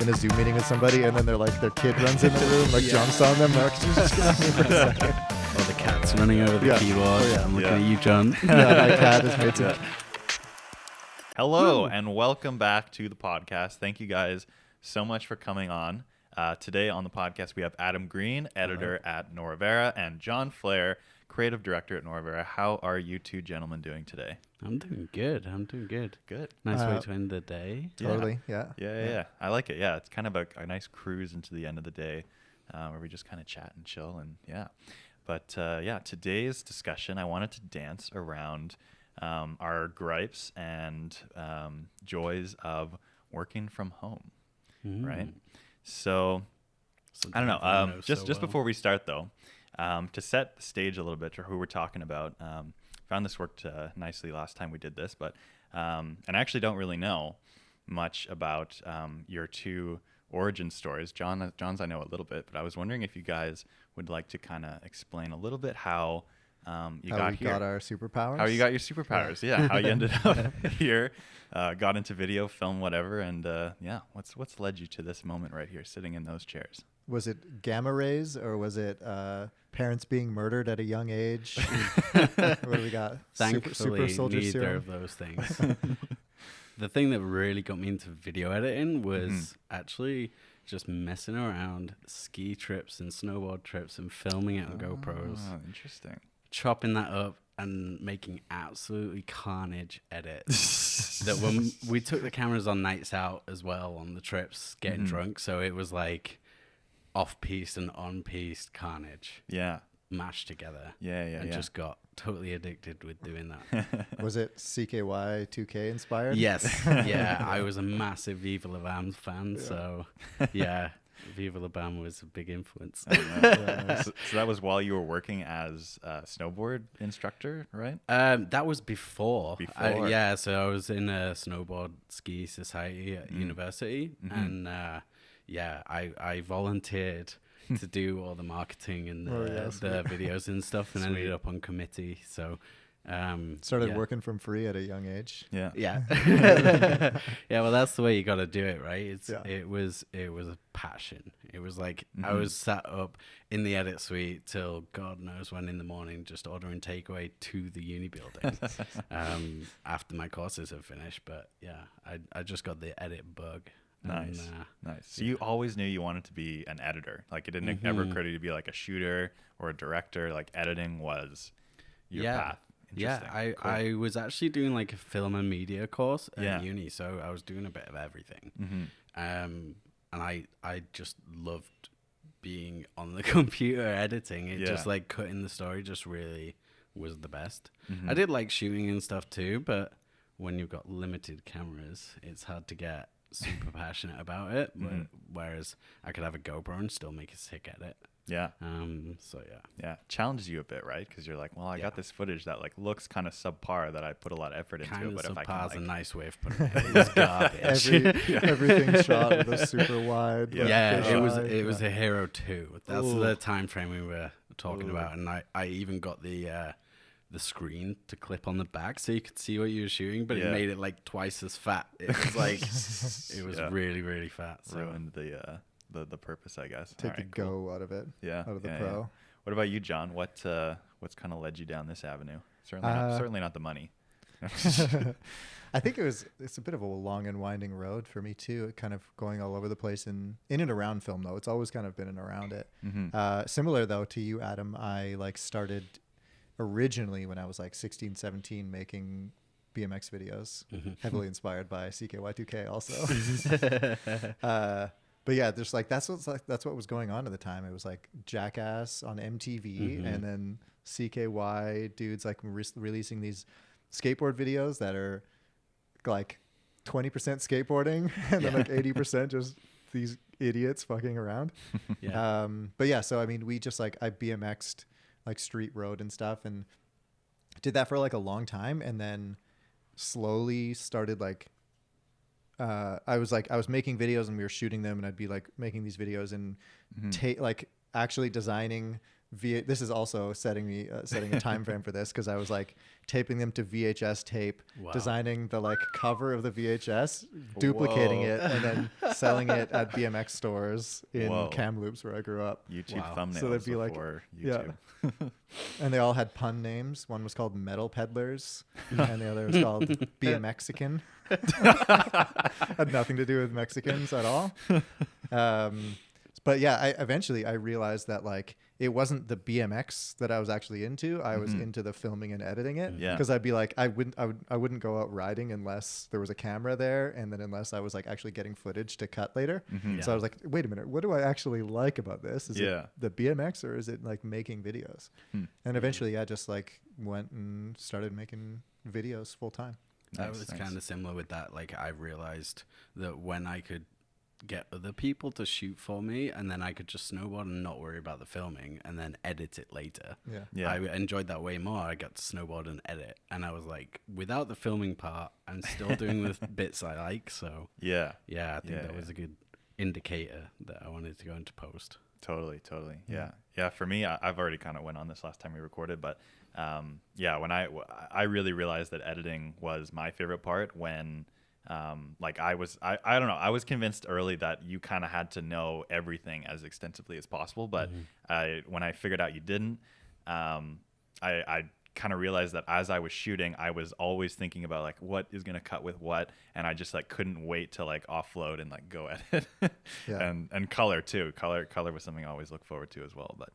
in a Zoom meeting with somebody, and then they're like, their kid runs in the room, like jumps on them. Like, just get on me for a second. Or the cat's running over the keyboard. I'm looking at you, John. Yeah, my cat is made to. Hello, and welcome back to the podcast. Thank you guys so much for coming on. Today on the podcast, we have Adam Green, editor at Noravera, and John Flair, creative director at Noravera. How are you two gentlemen doing today? I'm doing good. Good. Nice way to end the day. Totally, yeah. Yeah. I like it. Yeah, it's kind of a nice cruise into the end of the day where we just kind of chat and chill. And yeah. But today's discussion, I wanted to dance around our gripes and joys of working from home, right? So I don't know. Just before we start, though, to set the stage a little bit, or who we're talking about, found this worked nicely last time we did this, but and I actually don't really know much about your two origin stories. John's I know a little bit, but I was wondering if you guys would like to kind of explain a little bit how you got here. Got our superpowers. How you got your superpowers? Yeah. How you ended up here, got into video, film, whatever, and what's led you to this moment right here, sitting in those chairs? Was it gamma rays, or was it parents being murdered at a young age? What do we got? Thankfully, super soldier neither serum? of those things. The thing that really got me into video editing was actually just messing around, ski trips and snowboard trips and filming it on GoPros. Oh, interesting. Chopping that up and making absolutely carnage edits. That when we took the cameras on nights out as well on the trips, getting drunk, so it was like off-piste and on-piste carnage. Yeah. Mashed together. Yeah. Just got totally addicted with doing that. Was it CKY 2K inspired? Yes. Yeah, I was a massive Viva La Bam fan, so yeah, Viva La Bam was a big influence. So that was while you were working as a snowboard instructor, right? That was before. Before. So I was in a snowboard ski society at university, and I volunteered to do all the marketing and the videos and stuff, and ended up on committee. So started working from free at a young age. Yeah. Well, that's the way you got to do it, right? It was a passion. It was like I was sat up in the edit suite till God knows when in the morning, just ordering takeaway to the uni building after my courses had finished. But yeah, I just got the edit bug. Nice. So you always knew you wanted to be an editor. Like, it didn't ever occur to you to be like a shooter or a director. Like, editing was your path. Yeah, Cool. I was actually doing like a film and media course at uni, so I was doing a bit of everything. And I just loved being on the computer editing. It just like cutting the story just really was the best. I did like shooting and stuff too, but when you've got limited cameras, it's hard to get super passionate about it. Whereas I could have a GoPro and still make a sick edit. Yeah. Yeah. Challenges you a bit, right? Because you're like, well, I got this footage that like looks kind of subpar that I put a lot of effort into. Kind of but if I subpar can, is a like, nice way of putting it. It was garbage. Everything shot with a super wide. It was a Hero 2. That's the time frame we were talking about, and I even got the screen to clip on the back so you could see what you were shooting, but it made it like twice as fat. It was like it was really, really fat. So. Ruined the purpose, I guess. Take the go out of it. Yeah. Out of the pro. Yeah. What about you, John? What's kind of led you down this avenue? Certainly not the money. I think it's a bit of a long and winding road for me too, kind of going all over the place in and around film though. It's always kind of been in and around it. Similar though to you, Adam, I like started originally when I was like 16, 17 making BMX videos, heavily inspired by CKY2K also. But yeah, there's like that's what was going on at the time. It was like Jackass on MTV, and then CKY dudes like releasing these skateboard videos that are like 20% skateboarding and then like 80% just these idiots fucking around. But yeah, so I mean, we just like I BMX'd like street road and stuff, and did that for like a long time, and then slowly started like I was making videos and we were shooting them, and I'd be like making these videos and like actually designing This is also setting a time frame for this, because I was like taping them to VHS tape, designing the like cover of the VHS, duplicating it, and then selling it at BMX stores in Kamloops, where I grew up. YouTube thumbnails. So they'd be like, YouTube. Yeah. And they all had pun names. One was called Metal Peddlers, and the other was called BMXican. Had nothing to do with Mexicans at all. But yeah, I realized that like it wasn't the BMX that I was actually into. I was into the filming and editing it. Yeah. Because I'd be like, I wouldn't go out riding unless there was a camera there, and then unless I was like actually getting footage to cut later. So I was like, wait a minute, what do I actually like about this? Is it the BMX, or is it like making videos? And eventually I just like went and started making videos full time. I was kind of similar with that. Like I realized that when I could get other people to shoot for me, and then I could just snowboard and not worry about the filming and then edit it later. I enjoyed that way more. I got to snowboard and edit, and I was like, without the filming part, I'm still doing the bits I like. So I think that was a good indicator that I wanted to go into post. Totally. Yeah. For me, I've already kind of went on this last time we recorded, but when I really realized that editing was my favorite part when like I don't know, I was convinced early that you kind of had to know everything as extensively as possible, but when I figured out you didn't, I kind of realized that as I was shooting, I was always thinking about like what is going to cut with what, and I just like couldn't wait to like offload and like go edit. And color too. Color was something I always look forward to as well, but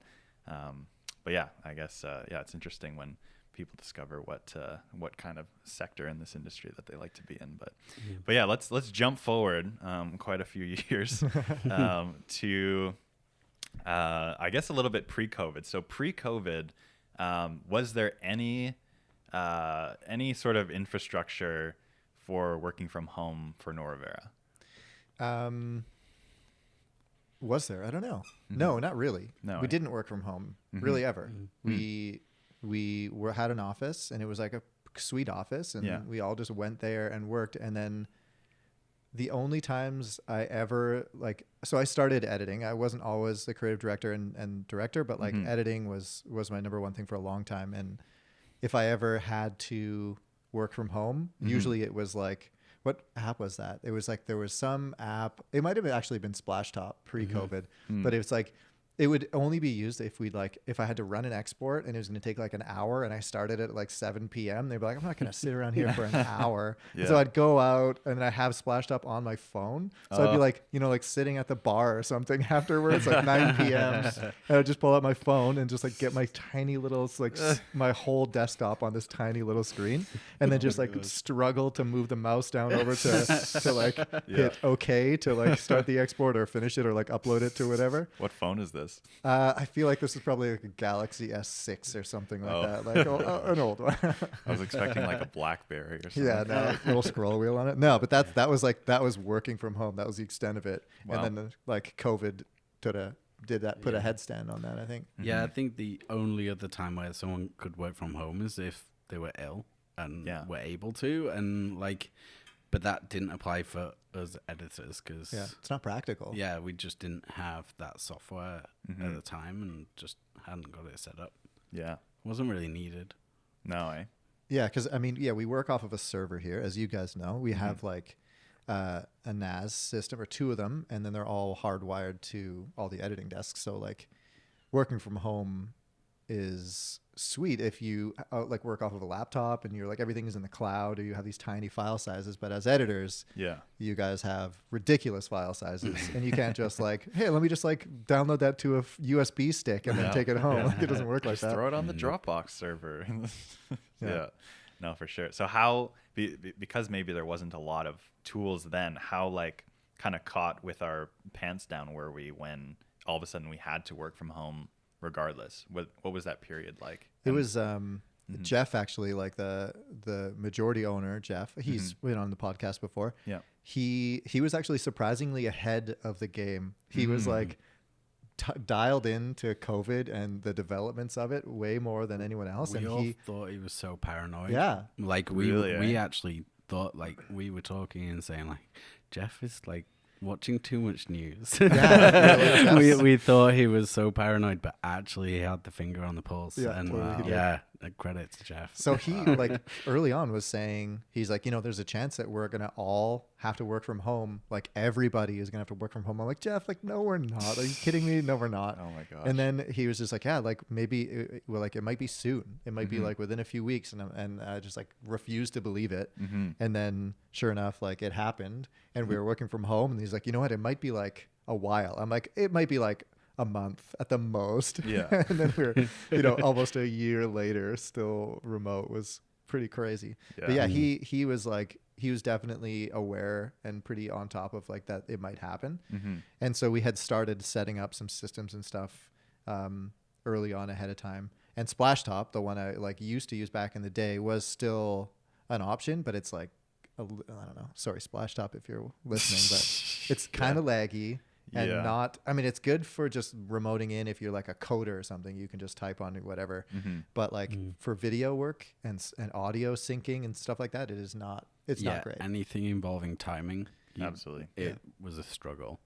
yeah, I guess it's interesting when people discover what kind of sector in this industry that they like to be in. But yeah, let's jump forward quite a few years to I guess a little bit pre-COVID. So pre-COVID, was there any sort of infrastructure for working from home for Noravera? Was there? I don't know. No, not really. No, we didn't work from home really ever. We had an office, and it was like a sweet office, and we all just went there and worked. And then the only times I ever so I started editing. I wasn't always the creative director and director, but like editing was my number one thing for a long time. And if I ever had to work from home, usually it was like, what app was that? It was like there was some app. It might have actually been Splashtop pre-COVID, but it was like it would only be used if I had to run an export and it was going to take like an hour, and I started at like 7 p.m. They'd be like, I'm not going to sit around here for an hour. So I'd go out and I have Splashtop on my phone. So I'd be like, like sitting at the bar or something afterwards, like 9 p.m. And I'd just pull out my phone and just like get my tiny little, my whole desktop on this tiny little screen, and then just like struggle to move the mouse down over to like hit OK to like start the export or finish it or like upload it to whatever. What phone is this? I feel like this is probably like a Galaxy S6 or something like that, like an old one. I was expecting like a BlackBerry or something. Yeah, no, little scroll wheel on it. No, but that was working from home. That was the extent of it. Wow. And then like COVID put a headstand on that, I think. Yeah, I think the only other time where someone could work from home is if they were ill and were able to, and like, but that didn't apply for us editors because it's not practical. Yeah, we just didn't have that software at the time and just hadn't got it set up. Yeah, wasn't really needed. No, Yeah, because I mean, we work off of a server here, as you guys know. We have like a NAS system or two of them, and then they're all hardwired to all the editing desks. So like, working from home is sweet if you like work off of a laptop and you're like everything is in the cloud, or you have these tiny file sizes. But as editors, you guys have ridiculous file sizes, and you can't just like, hey, let me just like download that to a USB stick and then take it home. Like, it doesn't work like that. Throw it on the Dropbox server. No, for sure. So how, because maybe there wasn't a lot of tools then, how like kind of caught with our pants down were we when all of a sudden we had to work from home regardless? What was that period like? It was Jeff, actually, like the majority owner, Jeff. He's been on the podcast before. Yeah. He was actually surprisingly ahead of the game. He was like dialed into COVID and the developments of it way more than anyone else. We all thought he was so paranoid. Yeah. Like we actually thought, like, we were talking and saying like, Jeff is like watching too much news. Yeah, we thought he was so paranoid, but actually he had the finger on the pulse. Yeah, And totally credit to Jeff. So he like early on was saying, he's like, there's a chance that we're gonna all have to work from home. Like everybody is gonna have to work from home. I'm like, Jeff, like, no, we're not. Are you kidding me? No, we're not. Oh my gosh. And then he was just like, yeah, like maybe it might be soon. It might be like within a few weeks. And I just like refused to believe it. And then sure enough, like it happened, and we were working from home. And he's like, you know what? It might be like a while. I'm like, it might be like a month at the most. Yeah. And then we're, almost a year later, still remote. Was pretty crazy. Yeah. But yeah, he was like, he was definitely aware and pretty on top of like that it might happen. And so we had started setting up some systems and stuff early on ahead of time. And Splashtop, the one I like used to use back in the day, was still an option, but it's like, I don't know. Sorry, Splashtop, if you're listening, but it's kind of laggy. And not, I mean, it's good for just remoting in if you're like a coder or something, you can just type on whatever. But like for video work and audio syncing and stuff like that, it's not great. Anything involving timing, absolutely, it was a struggle.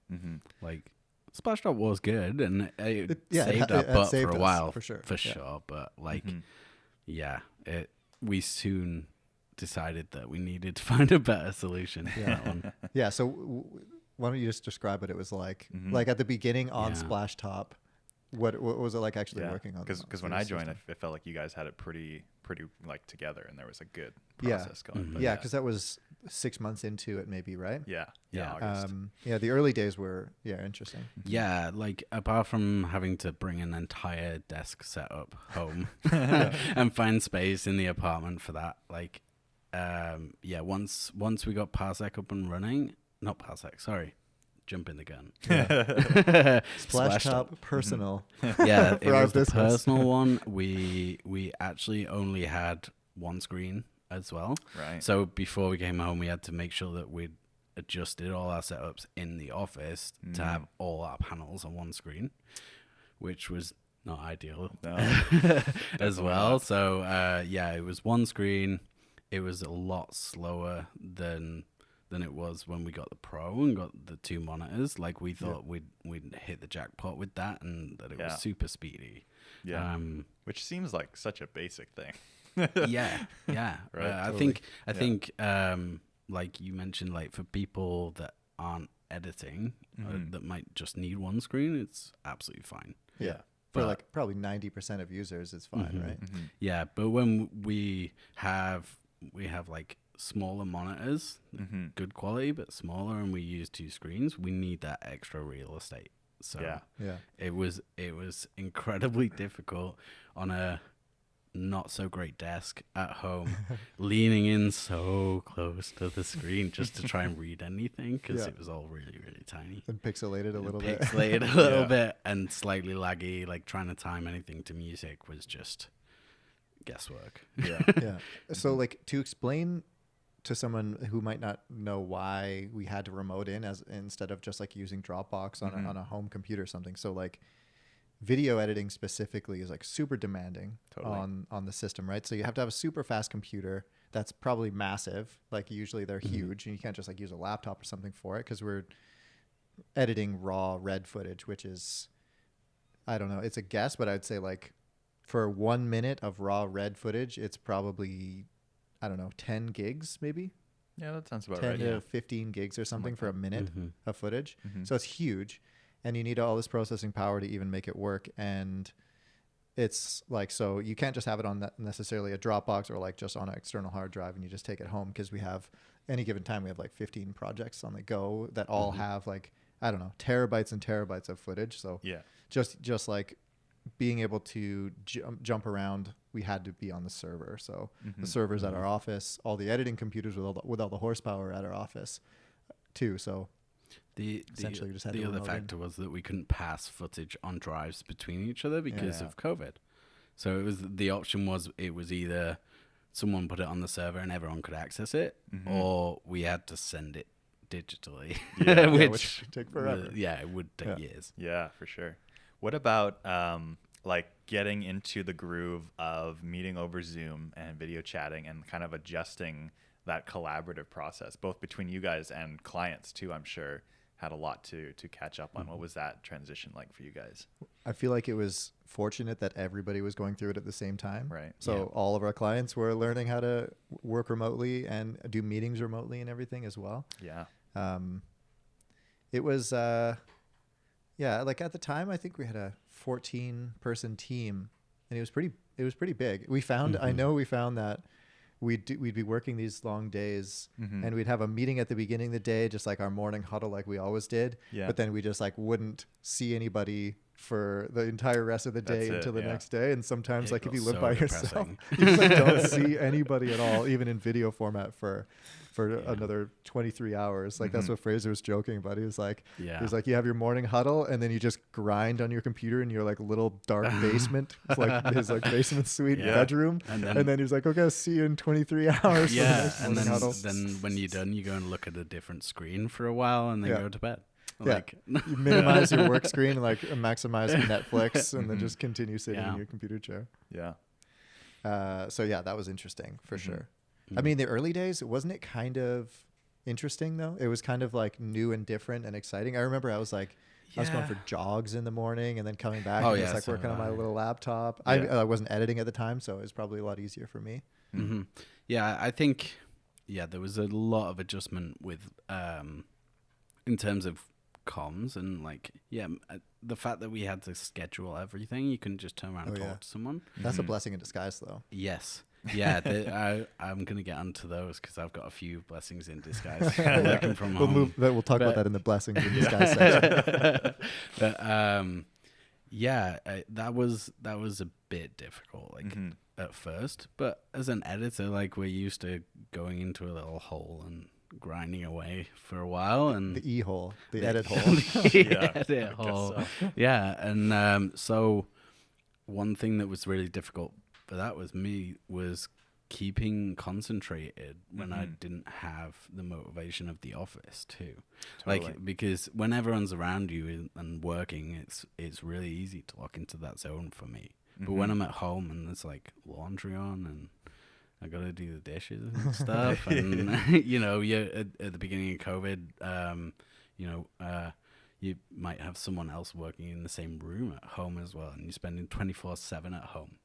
Like Splashtop was good, and it saved our butt for a while, for sure. But like, we soon decided that we needed to find a better solution for that one. Yeah. So why don't you just describe what it was like? Like at the beginning on Splashtop, what was it like actually working on? Because when I joined, I felt like you guys had it pretty like together, and there was a good process going. But because that was 6 months into it, maybe, right? Yeah. August. The early days were interesting. Yeah, like apart from having to bring an entire desk setup home and find space in the apartment for that, like, once we got Parsec up and running. Not Parsec, sorry. Jumping the gun. Splashtop personal. Yeah, it was the personal one. We actually only had one screen as well. Right. So before we came home, we had to make sure that we'd adjusted all our setups in the office to have all our panels on one screen, which was not ideal as well. Not. So it was one screen. It was a lot slower than it was when we got the Pro and got the two monitors. Like we thought we'd hit the jackpot with that, and that it was super speedy. Yeah, which seems like such a basic thing. Yeah. Right. Totally. I think like you mentioned, like for people that aren't editing, that might just need one screen, it's absolutely fine. Yeah. For like probably 90% of users, it's fine, right? Yeah, but when we have like smaller monitors, good quality but smaller, and we use two screens, we need that extra real estate. So it was incredibly difficult on a not so great desk at home, leaning in so close to the screen just to try and read anything, because it was all really, really tiny and pixelated a little bit and slightly laggy. Like trying to time anything to music was just guesswork. So like, to explain to someone who might not know why we had to remote in instead of just like using Dropbox on a home computer or something. So like video editing specifically is like super demanding on the system, right? So you have to have a super fast computer that's probably massive. Like usually they're huge, and you can't just like use a laptop or something for it, because we're editing raw red footage, which is, I don't know, it's a guess, but I'd say like for 1 minute of raw red footage, it's probably, I don't know, 10 gigs maybe. Yeah, that sounds about 10 right. 10 to 15 gigs or something for a minute of footage. So it's huge, and you need all this processing power to even make it work. And it's like, so you can't just have it on necessarily a Dropbox or like just on an external hard drive and you just take it home, because we have any given time we have like 15 projects on the go that all have like, I don't know, terabytes and terabytes of footage. So just like being able to jump around, we had to be on the server. So the servers at our office, all the editing computers with all the horsepower at our office too. So essentially we just had the to other factor was that we couldn't pass footage on drives between each other because of COVID. So the option was either someone put it on the server and everyone could access it, or we had to send it digitally, which would take forever. It would take years. Yeah, for sure. What about like getting into the groove of meeting over Zoom and video chatting and kind of adjusting that collaborative process, both between you guys and clients too, I'm sure. had a lot to catch up on. What was that transition like for you guys? I feel like it was fortunate that everybody was going through it at the same time. Right. So all of our clients were learning how to work remotely and do meetings remotely and everything as well. Yeah. It was, like at the time, I think we had a 14-person team, and it was pretty big. We found, I know we found that we'd be working these long days, and we'd have a meeting at the beginning of the day, just like our morning huddle, like we always did. Yeah. But then we just like wouldn't see anybody for the entire rest of the day until the next day. And sometimes like if you live by yourself, you just like don't see anybody at all, even in video format for another 23 hours. Like that's what Fraser was joking about. He was like, you have your morning huddle and then you just grind on your computer in your like little dark basement, like his like basement suite bedroom. And then he was like, okay, I'll see you in 23 hours. Yeah. And then when you're done, you go and look at a different screen for a while and then go to bed. Like you minimize your work screen and like maximize Netflix and then just continue sitting in your computer chair. Yeah. So that was interesting for sure. I mean, the early days, wasn't it kind of interesting though? It was kind of like new and different and exciting. I remember I was like, I was going for jogs in the morning and then coming back and just like working on my little laptop. I wasn't editing at the time, so it was probably a lot easier for me. Yeah, I think, there was a lot of adjustment with, in terms of comms and like, the fact that we had to schedule everything. You couldn't just turn around and talk to someone. That's a blessing in disguise though. Yes. Yeah, I'm going to get onto those because I've got a few blessings in disguise working from home. We'll talk about that in the blessings in disguise section. But that was a bit difficult, like at first. But as an editor, like we're used to going into a little hole and grinding away for a while, and the e-hole, the edit hole, edit hole. Yeah, and so one thing that was really difficult for that was keeping concentrated when I didn't have the motivation of the office too. Totally. Like, because when everyone's around you and working, it's really easy to lock into that zone for me. But when I'm at home and there's like laundry on and I got to do the dishes and stuff, and you're at the beginning of COVID, you might have someone else working in the same room at home as well, and you're spending 24/7 at home.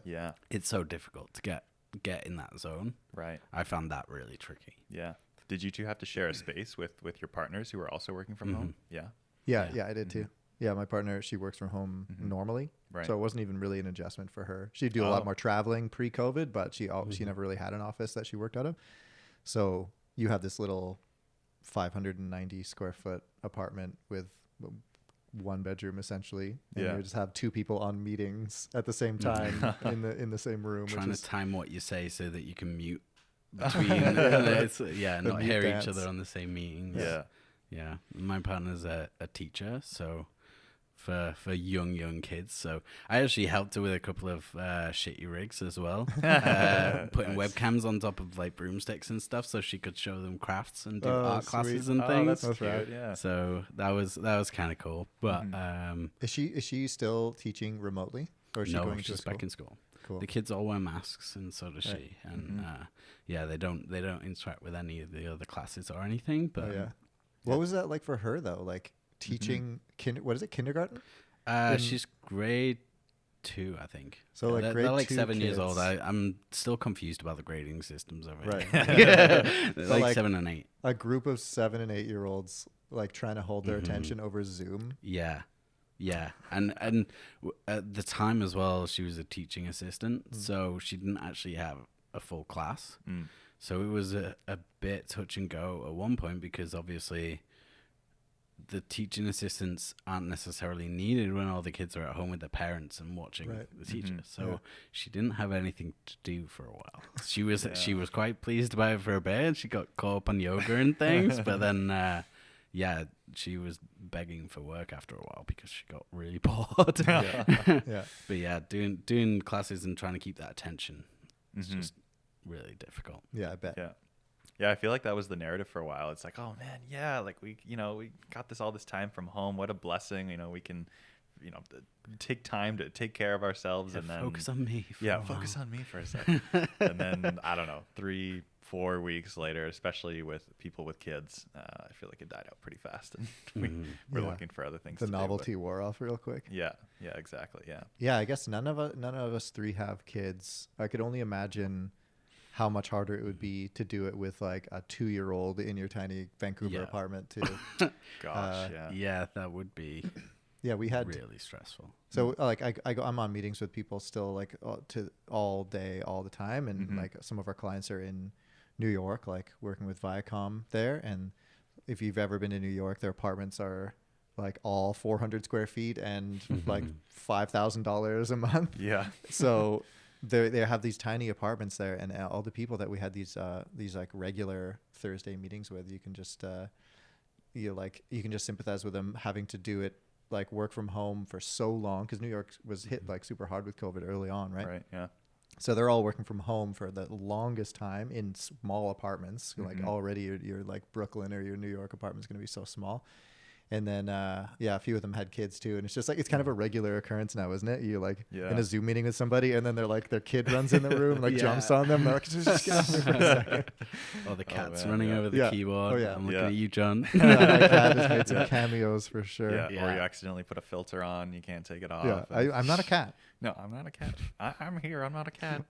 Yeah. It's so difficult to get in that zone. Right. I found that really tricky. Yeah. Did you two have to share a space with your partners who were also working from home? Yeah. Yeah, I did too. Yeah, my partner, she works from home normally. Right. So it wasn't even really an adjustment for her. She'd do a lot more traveling pre-COVID, but she never really had an office that she worked out of. So you have this little 590 square foot apartment with one bedroom essentially, and you just have two people on meetings at the same time in the same room, trying to time what you say so that you can mute between not hear each other on the same meetings. My partner's a teacher, so for young kids, so I actually helped her with a couple of shitty rigs as well, putting webcams on top of like broomsticks and stuff so she could show them crafts and do art classes and things. That's cute. Yeah. So that was kind of cool. But is she still teaching remotely, or is she going she's to school? back in school. Cool. The kids all wear masks, and so does she. And they don't interact with any of the other classes or anything. But what was that like for her though? Like teaching what is it, kindergarten? She's grade 2, I think. So like they're grade like 2 7 years kids. old. I'm still confused about the grading systems over Right. They're So like 7 and 8. A group of 7 and 8 year olds like trying to hold their attention over Zoom. Yeah. And at the time as well, she was a teaching assistant, so she didn't actually have a full class. So it was a bit touch and go at one point, because obviously the teaching assistants aren't necessarily needed when all the kids are at home with their parents and watching the teacher. So she didn't have anything to do for a while. She was quite pleased about it for a bit. She got caught up on yoga and things, but then she was begging for work after a while because she got really bored. But doing classes and trying to keep that attention is just really difficult. Yeah, I bet. Yeah, I feel like that was the narrative for a while. It's like, oh man, like we got all this time from home. What a blessing. We can, take time to take care of ourselves and then focus on me. Focus on me for a second. And then I don't know, 3 4 weeks later, especially with people with kids, I feel like it died out pretty fast, and we're looking for other things. The novelty wore off real quick. Yeah, exactly. Yeah, I guess none of us three have kids. I could only imagine how much harder it would be to do it with like a 2-year-old in your tiny Vancouver apartment too. Gosh, yeah, that would be. Yeah, we had really stressful. So like I'm on meetings with people still like all day, all the time, and like some of our clients are in New York, like working with Viacom there. And if you've ever been to New York, their apartments are like all 400 square feet and like $5,000 a month. Yeah. So they have these tiny apartments there, and all the people that we had these like regular Thursday meetings with, you can just you can just sympathize with them having to do it like work from home for so long, because New York was hit like super hard with COVID early on, right? Right. Yeah. So they're all working from home for the longest time in small apartments. Like already your like Brooklyn or your New York apartment is going to be so small. And then, a few of them had kids too. And it's just like, it's kind of a regular occurrence now, isn't it? You like in a Zoom meeting with somebody, and then they're like, their kid runs in the room, like jumps on them. They're like, just get off me for a second. Oh, the cat's running over the keyboard. Oh, yeah. I'm looking at you, John. That cat has made some cameos for sure. Yeah. Or you accidentally put a filter on, you can't take it off. Yeah. I'm not a cat. No, I'm not a cat. I'm here. I'm not a cat.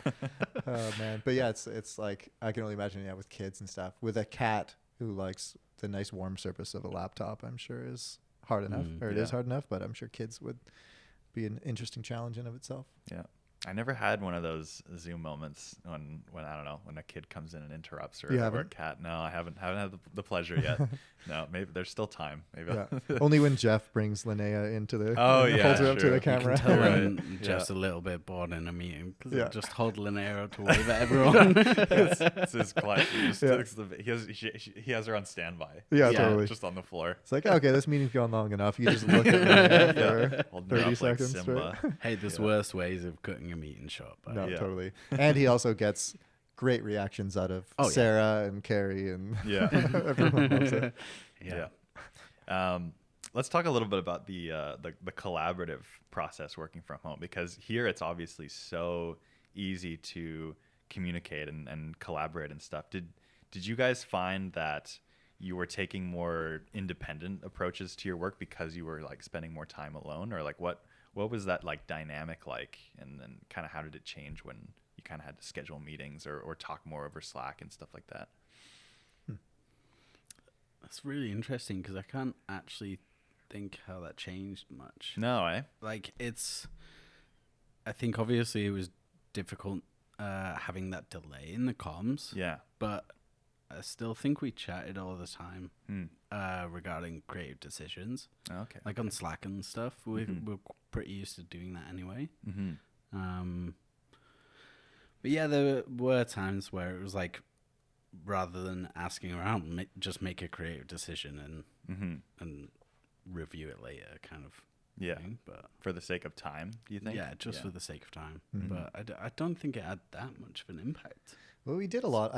Oh man. But yeah, it's like, I can only imagine, with kids and stuff, with a cat who likes the nice warm surface of a laptop, I'm sure is hard enough, or it is hard enough, but I'm sure kids would be an interesting challenge in of itself. Yeah. I never had one of those Zoom moments when I don't know, when a kid comes in and interrupts, or a cat. No, I haven't had the pleasure yet. No, maybe there's still time. Maybe only when Jeff brings Linnea into the holds her up to the camera. You can tell when Jeff's a little bit bored in a meeting, because he'll just hold Linnea up to wave at everyone. It's his client. He has her on standby. Yeah, totally. Just on the floor. It's like, okay, this meeting's gone long enough. You just look at Linnea for 30 seconds. Like hey, there's worse ways of cutting a meeting short. But totally. And he also gets great reactions out of Sarah and Carrie, and everyone loves it. Let's talk a little bit about the collaborative process working from home, because here it's obviously so easy to communicate and collaborate and stuff. Did you guys find that you were taking more independent approaches to your work because you were like spending more time alone, or like what was that like dynamic like, and then kind of how did it change when you kind of had to schedule meetings or talk more over Slack and stuff like that? That's really interesting, because I can't actually think how that changed much. No, eh? Like I think obviously it was difficult having that delay in the comms. Yeah. But I still think we chatted all the time regarding creative decisions. Okay. Like on Slack and stuff. We're pretty used to doing that anyway. But yeah, there were times where it was like, rather than asking around, just make a creative decision and review it later, kind of thing. But for the sake of time, do you think? Yeah, just for the sake of time. But I don't think it had that much of an impact. Well, we did a lot.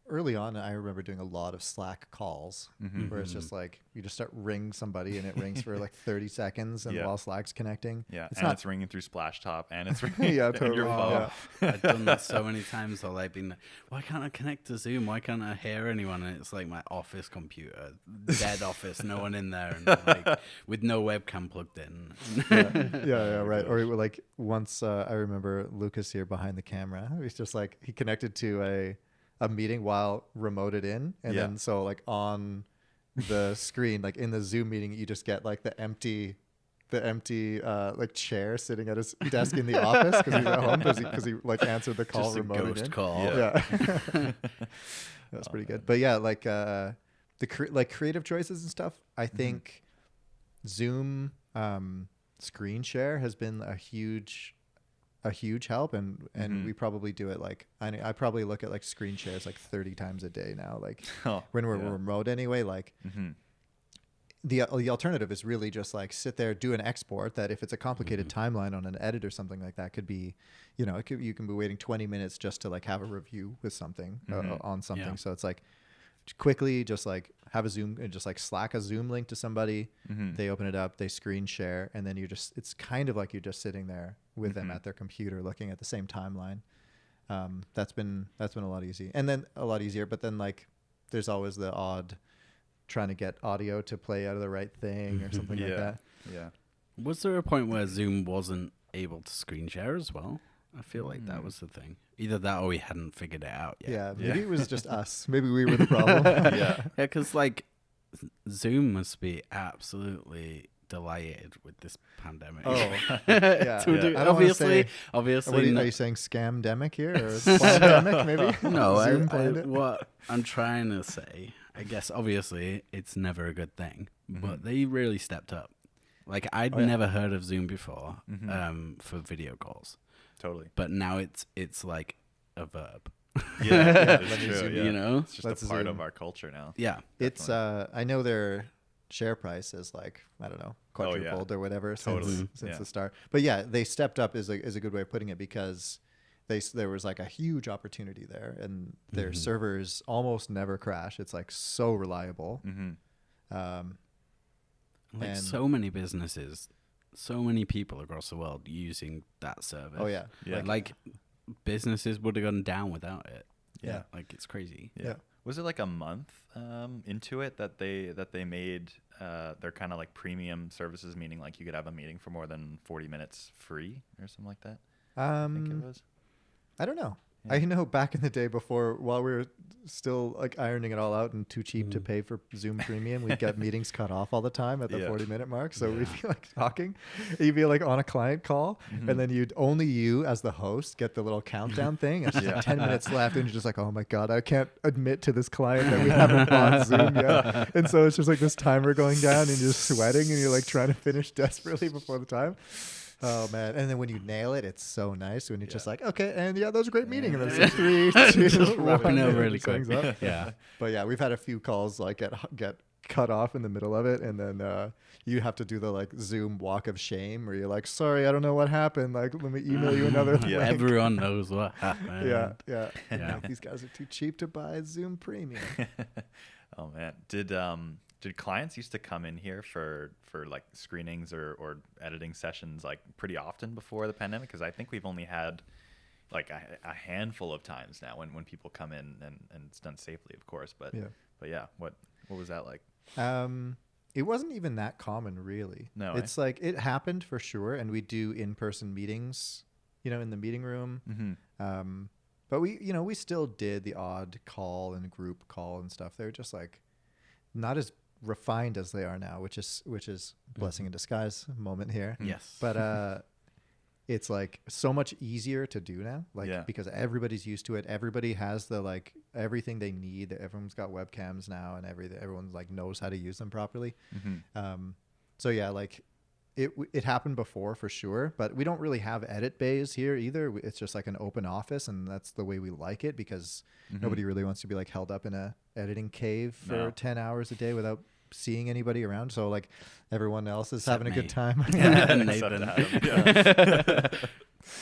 Early on, I remember doing a lot of Slack calls where it's just like you just start ring somebody and it rings for like 30 seconds and while Slack's connecting. Yeah, it's ringing through Splashtop and it's ringing totally. your phone. I've done that so many times. I've like been like, why can't I connect to Zoom? Why can't I hear anyone? And it's like my office computer, dead office, no one in there, and like with no webcam plugged in. Right. Or like once I remember Lucas here behind the camera. He's just like he connected to a meeting while remoted in, and then so like on the screen, like in the Zoom meeting, you just get like the empty like chair sitting at his desk in the office because he's at home because he like answered the call, just a remoted ghost in. call. That's pretty good. But yeah, like like creative choices and stuff, I think Zoom screen share has been a huge help, and we probably do it like I probably look at like screen shares like 30 times a day now, like when we're remote anyway. Like the alternative is really just like sit there, do an export that if it's a complicated timeline on an edit or something like that, could be, you can be waiting 20 minutes just to like have a review with something on something. So it's like quickly just like have a Zoom and just like Slack a Zoom link to somebody. They open it up, they screen share, and then it's kind of like you're just sitting there with them at their computer looking at the same timeline. That's been a lot easier. But then like there's always the odd trying to get audio to play out of the right thing or something like that. Yeah. Was there a point where Zoom wasn't able to screen share as well? I feel like that was the thing. Either that or we hadn't figured it out yet. Yeah, maybe it was just us. Maybe we were the problem. Yeah. Yeah, because like Zoom must be absolutely delighted with this pandemic. Oh, yeah. I don't wanna say- obviously. Are you saying scamdemic here or pandemic maybe? No, Zoom planned it? what I'm trying to say, I guess obviously it's never a good thing, but they really stepped up. Like I'd never heard of Zoom before for video calls. Totally. But now it's like a verb. Yeah, it's true. Zoom, Yeah. You know? It's just Let's a part Zoom. of our culture now. Yeah. It's I know their share price is like, I don't know, quadrupled or whatever since Yeah. the start. But yeah, they stepped up is a good way of putting it, because there was like a huge opportunity there, and their servers almost never crash. It's like so reliable. Like And- so many businesses, so many people across the world using that service. Oh yeah. Yeah. Like businesses would have gone down without it. Yeah. Like it's crazy. Yeah. Was it like a month into it that they made their kind of like premium services, meaning like you could have a meeting for more than 40 minutes free or something like that? I think it was. I don't know. Yeah. I know back in the day before, while we were still like ironing it all out and too cheap to pay for Zoom Premium, we'd get meetings cut off all the time at the 40-minute mark. So we'd be like talking. You'd be like on a client call, and then you as the host get the little countdown thing. It's just like 10 minutes left, and you're just like, oh my God, I can't admit to this client that we haven't bought Zoom yet. And so it's just like this timer going down, and you're sweating, and you're like trying to finish desperately before the time. Oh man! And then when you nail it, it's so nice when you're just like, okay, and that was a great meeting. And then it's like 3, 2, Just wrapping 1, up and really it hangs quick. up. Yeah. But yeah, we've had a few calls like get cut off in the middle of it, and then you have to do the like Zoom walk of shame, where you're like, sorry, I don't know what happened. Like, let me email you another link. Everyone knows what happened. Yeah. Yeah. Like, these guys are too cheap to buy Zoom Premium. Oh man, did clients used to come in here for like screenings or editing sessions like pretty often before the pandemic? Because I think we've only had like a handful of times now when people come in, and it's done safely, of course. But yeah, what was that like? It wasn't even that common, really. No, it's like it happened for sure, and we do in-person meetings, in the meeting room. But we still did the odd call and group call and stuff. They're just like not as refined as they are now, which is blessing in disguise moment here. Yes. But it's like so much easier to do now, like because everybody's used to it. Everybody has the like everything they need. Everyone's got webcams now, and everyone like knows how to use them properly. So yeah, like it happened before for sure, but we don't really have edit bays here either. It's just like an open office, and that's the way we like it, because nobody really wants to be like held up in a editing cave for 10 hours a day without seeing anybody around. So like everyone else is having a good time. Nathan.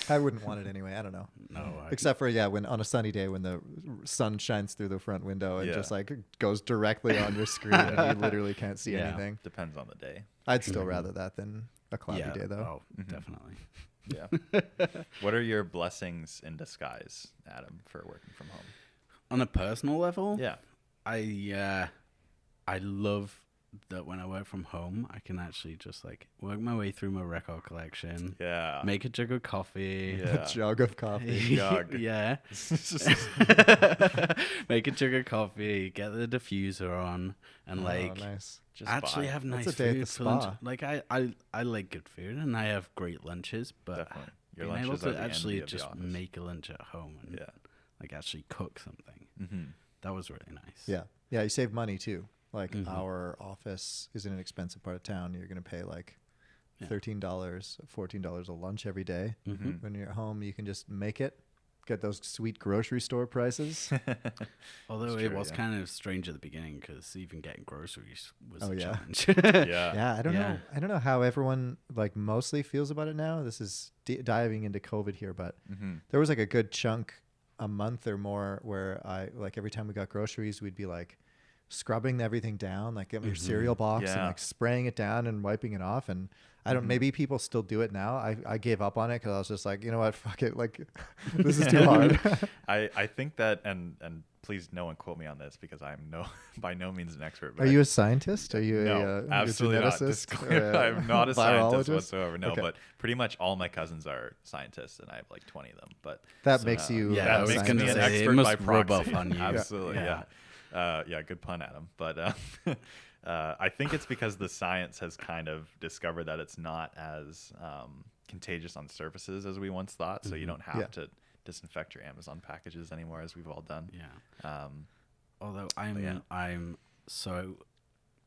I wouldn't want it anyway. I don't know. No. Except for when on a sunny day when the sun shines through the front window and just like goes directly on your screen and you literally can't see anything. Depends on the day. I'd still rather that than a cloudy day though. Oh, definitely. Yeah. What are your blessings in disguise, Adam, for working from home? On a personal level, Yeah. I love that when I work from home, I can actually just like work my way through my record collection. Yeah. Make a jug of coffee. A jug of coffee. Jug. Yeah. Make a jug of coffee, get the diffuser on, and like nice. Just actually buy. have nice That's a day at food the for lunch. spa. Like I like good food, and I have great lunches, but Definitely. Your being able lunches are to the actually envy of the just office. make a lunch at home and like actually cook something. That was really nice. Yeah. Yeah, you save money too. Like our office is in an expensive part of town. You're going to pay like $13, $14 a lunch every day. When you're at home, you can just make it, get those sweet grocery store prices. Although It's it true, was yeah. kind of strange at the beginning because even getting groceries was a yeah. challenge. Yeah. Yeah, I don't know how everyone like mostly feels about it now. This is diving into COVID here, but there was like a good chunk, a month or more, where I like every time we got groceries, we'd be like scrubbing everything down, like getting your cereal box and like spraying it down and wiping it off. And I don't, maybe people still do it now. I gave up on it because I was just like, you know what, fuck it, like this is too hard. I think that, and please no one quote me on this because I'm by no means an expert. But are you a scientist? Are you no, a absolutely not. I'm not a scientist whatsoever. No, okay. But pretty much all my cousins are scientists, and I have like 20 of them. But that makes you that makes me an expert by proxy. On you. Absolutely, yeah. Good pun, Adam. But I think it's because the science has kind of discovered that it's not as contagious on surfaces as we once thought. So you don't have to disinfect your Amazon packages anymore, as we've all done. Although I'm so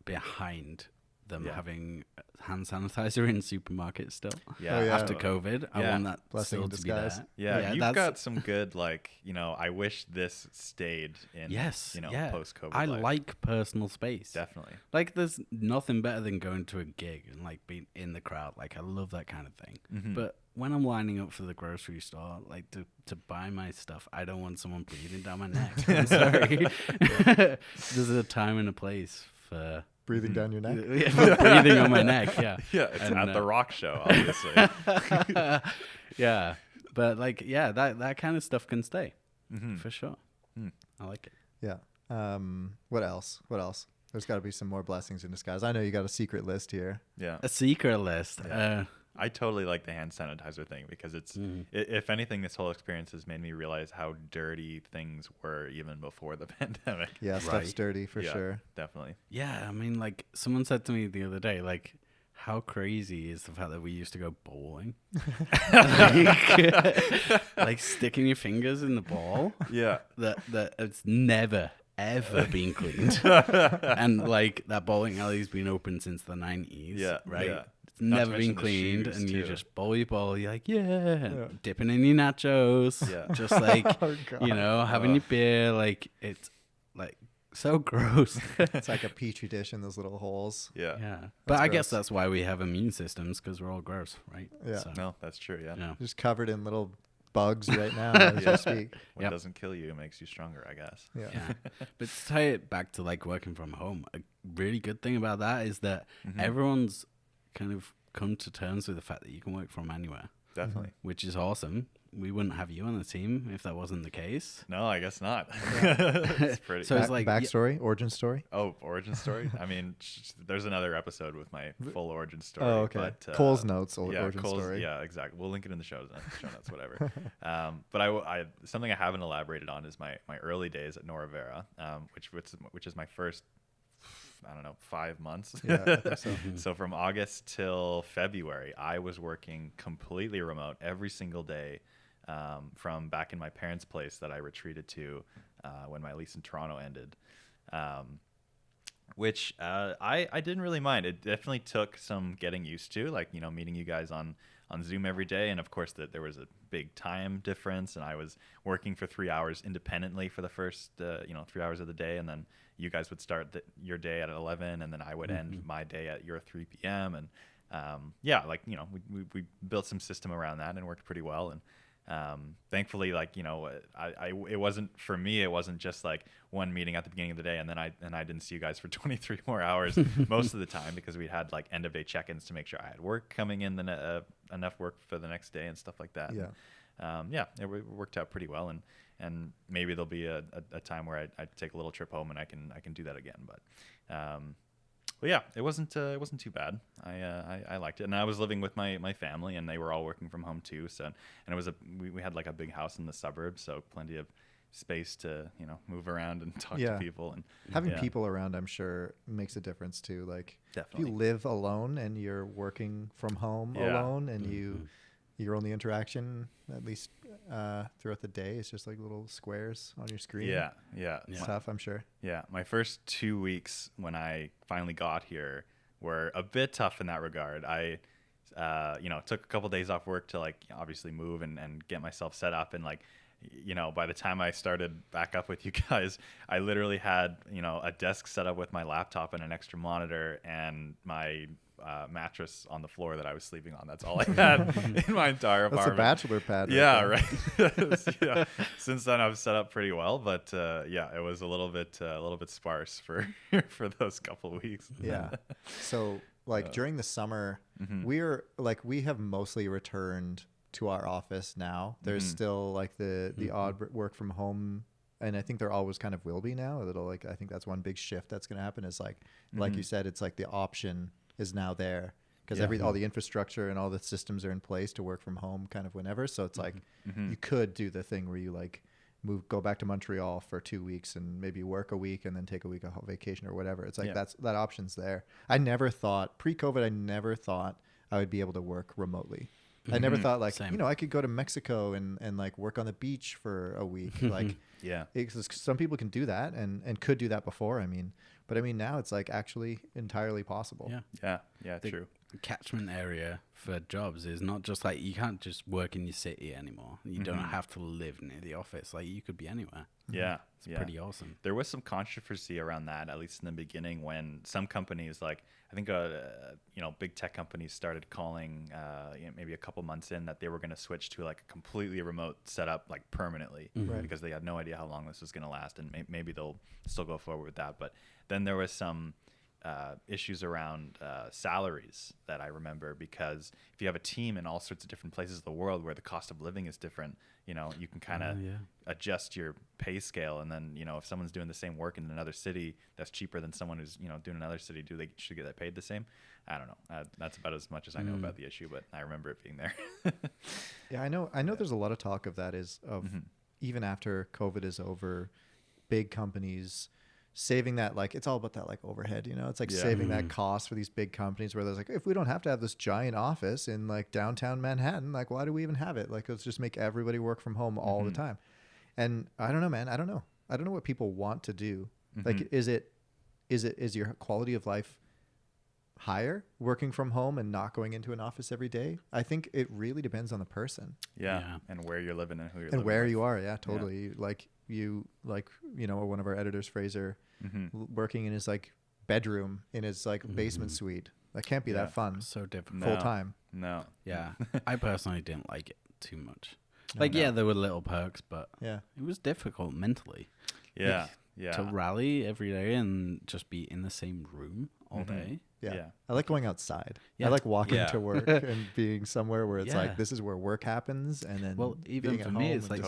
behind them having hand sanitizer in supermarkets still. After COVID, I want that blessing still to be there. You've got some good, like, I wish this stayed in post-COVID I life. like personal space. Definitely. Like, there's nothing better than going to a gig and like being in the crowd. Like, I love that kind of thing. But when I'm lining up for the grocery store, like to buy my stuff, I don't want someone breathing down my neck. I'm sorry. There's a time and a place for breathing down your neck. Breathing on my neck. Yeah. Yeah. It's at the rock show, obviously. Yeah. But like, that kind of stuff can stay for sure. I like it. Yeah. What else? There's got to be some more blessings in disguise. I know you got a secret list here. Yeah. A secret list. Yeah. I totally like the hand sanitizer thing because it's, if anything, this whole experience has made me realize how dirty things were even before the pandemic. Yeah, stuff's dirty for sure. Definitely. Yeah, I mean, like, someone said to me the other day, like, how crazy is the fact that we used to go bowling? like sticking your fingers in the ball. Yeah. That it's never, ever been cleaned. And, like, that bowling alley's been open since the 90s. Yeah. Right? Yeah. Never been cleaned, and you just bowl your ball. You're like, dipping in your nachos, just like having your beer. Like, it's like so gross. It's like a petri dish in those little holes. Yeah. But I guess that's why we have immune systems, because we're all gross, right? Yeah. So, no, that's true. Yeah. Just covered in little bugs right now as you speak. What doesn't kill you makes you stronger, I guess. Yeah. But to tie it back to like working from home, a really good thing about that is that everyone's kind of come to terms with the fact that you can work from anywhere. Definitely. Which is awesome. We wouldn't have you on the team if that wasn't the case. No, I guess not. It's pretty. So it's like backstory, origin story. Oh, origin story. I mean, there's another episode with my full origin story. Oh, okay. But, Cole's notes, origin story. Yeah, exactly. We'll link it in the show notes, whatever. But I something I haven't elaborated on is my early days at Noravera, which is my first, I don't know, 5 months. Yeah, So from August till February, I was working completely remote every single day from back in my parents' place that I retreated to when my lease in Toronto ended, which I didn't really mind. It definitely took some getting used to, like, meeting you guys on Zoom every day. And of course there was a big time difference, and I was working for 3 hours independently for the first 3 hours of the day, and then you guys would start your day at 11, and then I would end my day at your 3 p.m. And we built some system around that and worked pretty well. And thankfully, it wasn't, for me, it wasn't just like one meeting at the beginning of the day and then I didn't see you guys for 23 more hours most of the time, because we had like end of day check-ins to make sure I had work coming in, enough work for the next day and stuff like that. It worked out pretty well, and maybe there'll be a time where I take a little trip home and I can do that again. But yeah, it wasn't too bad. I liked it, and I was living with my family, and they were all working from home too. So, and it was we had like a big house in the suburbs, so plenty of space to move around and talk to people. And having people around, I'm sure, makes a difference too. Like, definitely, if you live alone and you're working from home alone, and your only interaction, at least throughout the day, is just like little squares on your screen. It's tough, I'm sure. Yeah, my first 2 weeks when I finally got here were a bit tough in that regard. I took a couple days off work to like obviously move and get myself set up, and like you know, by the time I started back up with you guys, I literally had, you know, a desk set up with my laptop and an extra monitor and my mattress on the floor that I was sleeping on. That's all I had in my entire apartment. That's a bachelor pad. Yeah, right. Yeah. Since then, I've set up pretty well, but yeah, it was a little bit sparse for for those couple of weeks. Yeah. So like during the summer, we have mostly returned to our office now. There's still like the odd work from home, and I think there always kind of will be now. A little like I think that's one big shift that's going to happen is like you said, it's like the option is now there because all the infrastructure and all the systems are in place to work from home kind of whenever. So it's like you could do the thing where you like go back to Montreal for 2 weeks and maybe work a week and then take a week of vacation or whatever. It's like that option's there. I never thought pre-COVID, I would be able to work remotely. I never thought like, Same. you know, I could go to Mexico and like work on the beach for a week. Like, some people can do that and could do that before. I mean, but I mean, now it's like actually entirely possible. Yeah, true. Catchment area for jobs is not just like you can't just work in your city anymore. You don't have to live near the office. Like you could be anywhere. Yeah. It's pretty awesome. There was some controversy around that, at least in the beginning, when some companies, like I think, you know, big tech companies started calling, you know, maybe a couple months in that they were going to switch to like a completely remote setup, like permanently, because they had no idea how long this was going to last, and maybe they'll still go forward with that. But then there was some issues around salaries that I remember, because if you have a team in all sorts of different places of the world where the cost of living is different, you know, you can kind of adjust your pay scale. And then, you know, if someone's doing the same work in another city that's cheaper than someone who's, you know, doing another city, should get that paid the same? I don't know. That's about as much as I know about the issue, but I remember it being there. Yeah, I know there's a lot of talk of that even after COVID is over, big companies saving that, like it's all about that like overhead, you know, it's like saving that cost for these big companies where there's like, if we don't have to have this giant office in like downtown Manhattan, like why do we even have it? Like let's just make everybody work from home all the time. And I don't know, man, I don't know what people want to do. Like is your quality of life higher working from home and not going into an office every day? I think it really depends on the person. And where you're living and who you're and living where with. you are. Totally. Like you know, one of our editors, Fraser, working in his like bedroom in his like basement suite. That can't be that fun. So difficult. Full time. No. Yeah. I personally didn't like it too much. Like, there were little perks, but it was difficult mentally. Yeah. Like, to rally every day and just be in the same room all day. Yeah. I like going outside. I like walking to work and being somewhere where it's like, this is where work happens. And then, even for me, it's like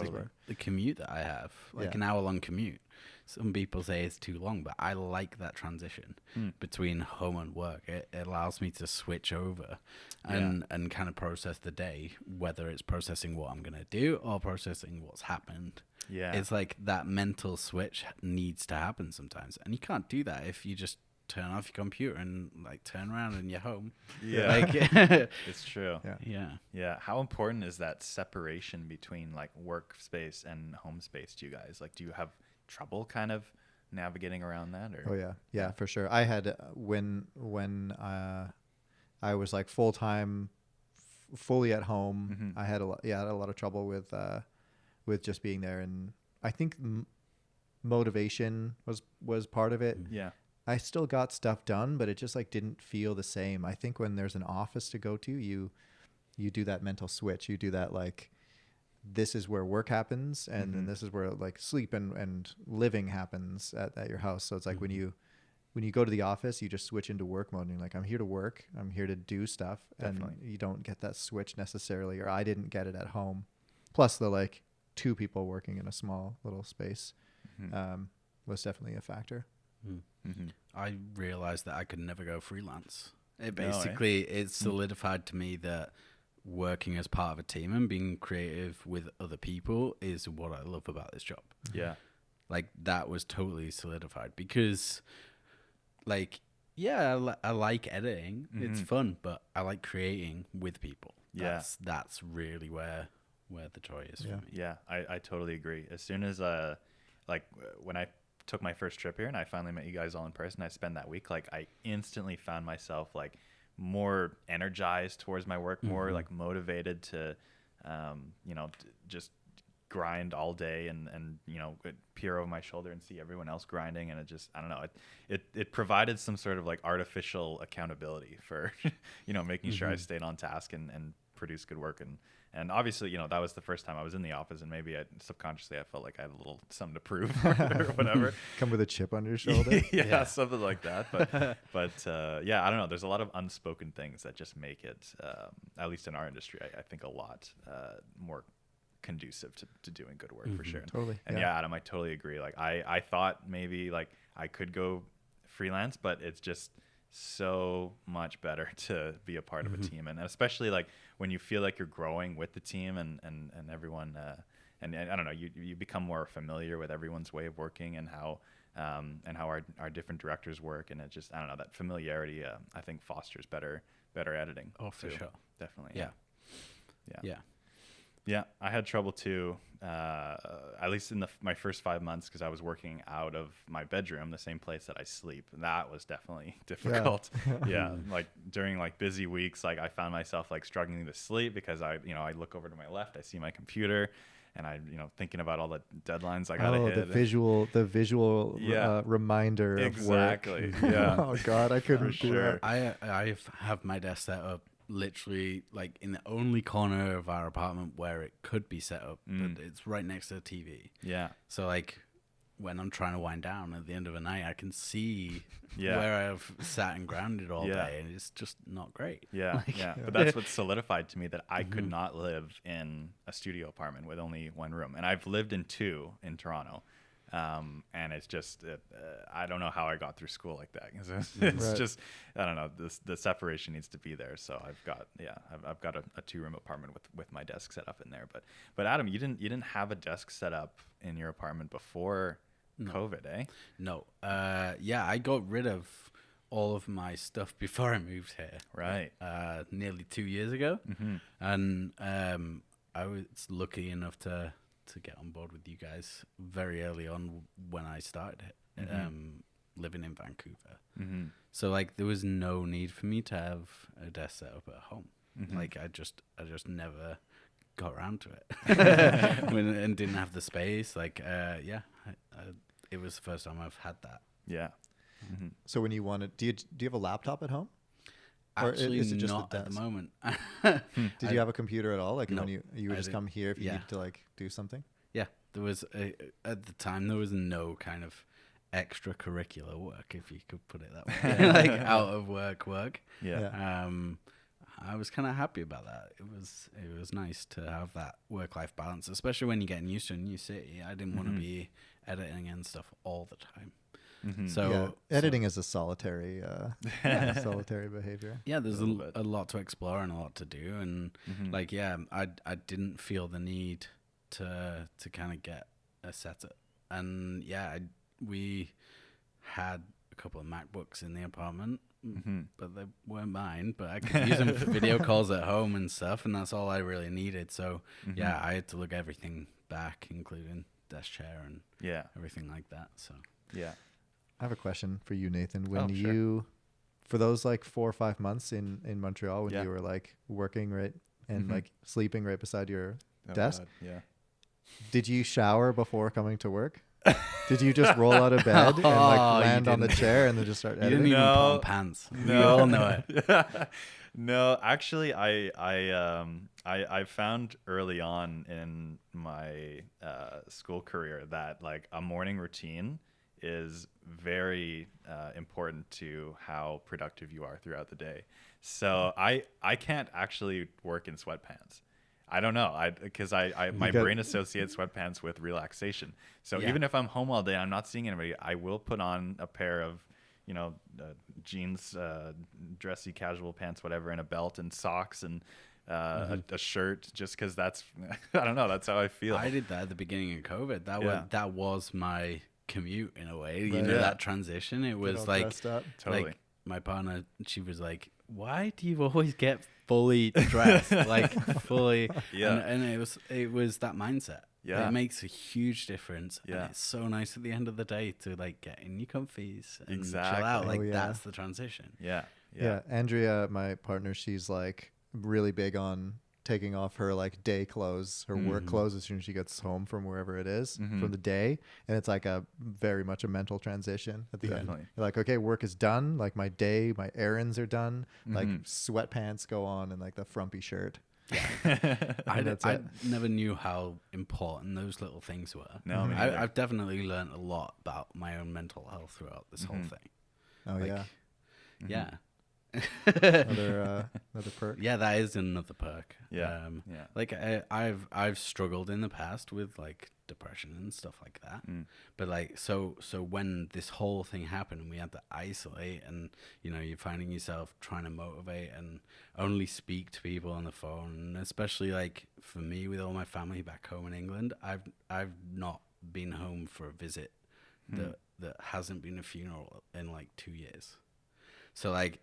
the commute that I have, like an hour-long commute. Some people say it's too long, but I like that transition between home and work. It allows me to switch over and kind of process the day, whether it's processing what I'm going to do or processing what's happened. Yeah. It's like that mental switch needs to happen sometimes. And you can't do that if you just turn off your computer and like turn around and you're home. Like, it's true. Yeah. How important is that separation between like workspace and home space to you guys? Like, do you have trouble kind of navigating around that? Or? Oh yeah, for sure. I had when I was like full time, fully at home. I had a lot of trouble with just being there, and I think motivation was part of it. Yeah. I still got stuff done, but it just like didn't feel the same. I think when there's an office to go to, you do that mental switch. You do that like, this is where work happens, and then this is where like sleep and living happens at your house. So it's like when you go to the office, you just switch into work mode and you're like, I'm here to work, I'm here to do stuff. Definitely. And you don't get that switch necessarily, or I didn't get it at home. Plus the like 2 people working in a small little space was definitely a factor. I realized that I could never go freelance. It basically it solidified to me that working as part of a team and being creative with other people is what I love about this job. Yeah. Like that was totally solidified because like, I like editing. It's fun, but I like creating with people. That's really where the joy is for me. Yeah, I totally agree. As soon as like when I took my first trip here and I finally met you guys all in person, I spent that week, like I instantly found myself like more energized towards my work, more like motivated to, you know, just grind all day and peer over my shoulder and see everyone else grinding, and it just, I don't know, it provided some sort of like artificial accountability for making sure I stayed on task and produced good work. And obviously, that was the first time I was in the office, and maybe subconsciously I felt like I had a little something to prove or whatever. Come with a chip on your shoulder. Yeah, something like that. But I don't know. There's a lot of unspoken things that just make it, at least in our industry, I think a lot more conducive to doing good work, for sure. Totally. And Adam, I totally agree. Like I thought maybe like I could go freelance, but it's just so much better to be a part of a team, and especially like when you feel like you're growing with the team and everyone and I don't know, you become more familiar with everyone's way of working and how our different directors work, and it just, I don't know, that familiarity I think fosters better editing. Oh, for sure. Definitely. Yeah, I had trouble too, at least in my first 5 months, because I was working out of my bedroom, the same place that I sleep. That was definitely difficult. Like during like busy weeks, like I found myself like struggling to sleep because I look over to my left, I see my computer, and I thinking about all the deadlines I gotta hit. The visual reminder of work. Exactly. Yeah. Oh God, I couldn't do that. I have my desk set up literally like in the only corner of our apartment where it could be set up, but it's right next to the TV. Yeah. So like when I'm trying to wind down at the end of the night, I can see where I've sat and grounded all day, and it's just not great. But that's what solidified to me that I could not live in a studio apartment with only one room, and I've lived in two in Toronto. And it's just, I don't know how I got through school like that. It's just, I don't know, the separation needs to be there. So I've got a 2-room apartment with my desk set up in there. But Adam, you didn't have a desk set up in your apartment before COVID, eh? No. I got rid of all of my stuff before I moved here. Right. Nearly 2 years ago. And I was lucky enough to get on board with you guys very early on when I started living in Vancouver. So like there was no need for me to have a desk set up at home. Like I just never got around to it and didn't have the space. Like it was the first time I've had that. Yeah. So when you wanted, do you have a laptop at home? Actually, is it just not at the moment. Did you have a computer at all? Like no, when you would just come here if you needed to like do something? Yeah, there was at the time there was no kind of extracurricular work, if you could put it that way, like out of work. Yeah. I was kind of happy about that. It was nice to have that work-life balance, especially when you're getting used to a new city. I didn't want to be editing and stuff all the time. So editing is a solitary behavior. Yeah, there's a lot to explore and a lot to do, and I didn't feel the need to kind of get a setup, and we had a couple of MacBooks in the apartment, but they weren't mine. But I could use them for video calls at home and stuff, and that's all I really needed. So I had to look everything back, including desk chair and everything like that. So I have a question for you, Nathan. When for those like 4 or 5 months in Montreal, when you were like working right and like sleeping right beside your desk, did you shower before coming to work? Did you just roll out of bed and like land on the chair and then just start editing? You didn't even put on pants. We all know it. No, actually, I found early on in my school career that like a morning routine is very important to how productive you are throughout the day. So I can't actually work in sweatpants. I don't know. Because my brain associates sweatpants with relaxation. So even if I'm home all day and I'm not seeing anybody, I will put on a pair of, jeans, dressy casual pants, whatever, and a belt and socks and a shirt, just because that's, I don't know, that's how I feel. I did that at the beginning of COVID. That was my commute in a way. You know, that transition. It was like, like my partner, she was like, why do you always get fully dressed, like fully? And it was that mindset. It makes a huge difference. And it's so nice at the end of the day to like get in your comfies and chill out. Like that's the transition. Andrea, my partner, she's like really big on taking off her like day clothes, her work clothes as soon as she gets home from wherever it is from the day. And it's like a very much a mental transition at the end. You're like, okay, work is done. Like my day, my errands are done. Like sweatpants go on and like the frumpy shirt. Yeah. I never knew how important those little things were. No, I've definitely learned a lot about my own mental health throughout this whole thing. Oh, like, yeah. Another perk. Yeah, that is another perk. Yeah. Like I've struggled in the past with like depression and stuff like that. But like so when this whole thing happened and we had to isolate, and you know, you're finding yourself trying to motivate and only speak to people on the phone, and especially like for me with all my family back home in England, I've not been home for a visit that hasn't been a funeral in like 2 years. So like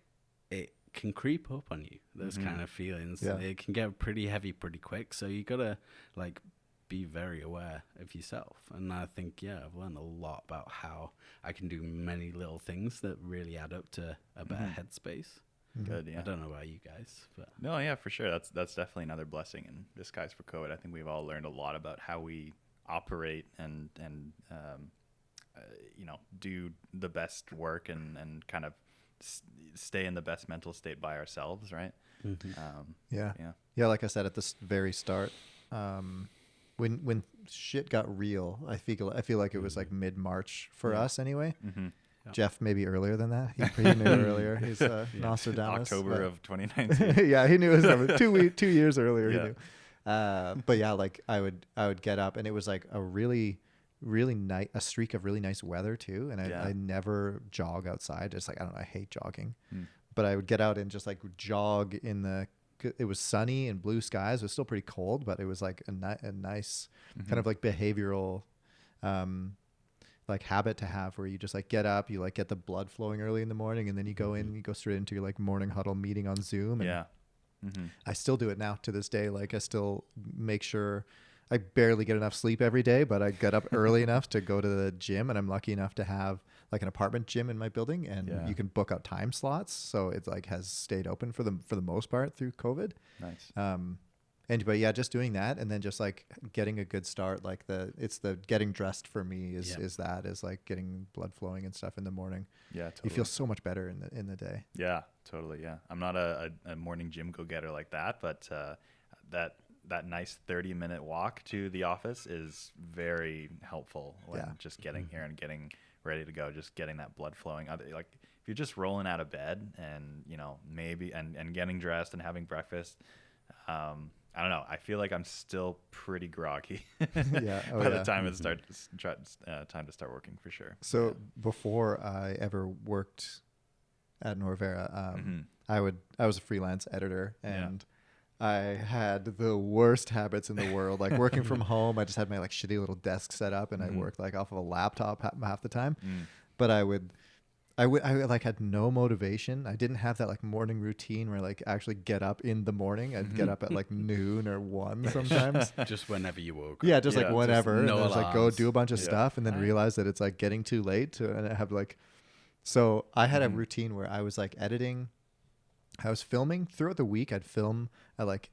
it can creep up on you, those kind of feelings. Yeah. It can get pretty heavy pretty quick. So you gotta like be very aware of yourself. And I think, I've learned a lot about how I can do many little things that really add up to a better headspace. Good, yeah. I don't know about you guys, but no, yeah, for sure. That's definitely another blessing in disguise for COVID. I think we've all learned a lot about how we operate and you know, do the best work and kind of stay in the best mental state by ourselves, right? Yeah. Like I said at the very start, when shit got real, I feel like it was like mid-March for us anyway. Jeff maybe earlier than that. He knew earlier. He's Nostradamus. October of 2019. Yeah, he knew his number. 2 years earlier. He knew. But yeah, like I would get up, and it was like a really nice, a streak of really nice weather too. And I never jog outside. It's like, I don't know, I hate jogging, but I would get out and just like jog it was sunny and blue skies. It was still pretty cold, but it was like a nice kind of like behavioral, like habit to have, where you just like get up, you like get the blood flowing early in the morning, and then you go you go straight into your like morning huddle meeting on Zoom. And I still do it now to this day. Like I still make sure I barely get enough sleep every day, but I get up early enough to go to the gym, and I'm lucky enough to have like an apartment gym in my building, and you can book out time slots. So it's like has stayed open for the most part through COVID. Nice. But yeah, just doing that, and then just like getting a good start. Like it's the getting dressed for me is like getting blood flowing and stuff in the morning. Yeah, totally. You feel so much better in the day. Yeah, totally. Yeah, I'm not a morning gym go-getter like that, but that nice 30-minute walk to the office is very helpful when just getting here and getting ready to go, just getting that blood flowing. Like if you're just rolling out of bed and, you know, maybe and getting dressed and having breakfast, I don't know, I feel like I'm still pretty groggy by the time it starts time to start working, for sure. So before I ever worked at Noravera, I was a freelance editor, and I had the worst habits in the world. Like working from home, I just had my like shitty little desk set up, and I worked like off of a laptop half the time. But I like had no motivation. I didn't have that like morning routine where I like actually get up in the morning. I'd get up at like noon or 1 sometimes. Just whenever you woke up. Yeah, just like whenever. Just and then like go do a bunch of stuff, and then realize that it's like getting too late and I have like, so I had a routine where I was like editing. I was filming throughout the week. I'd film at like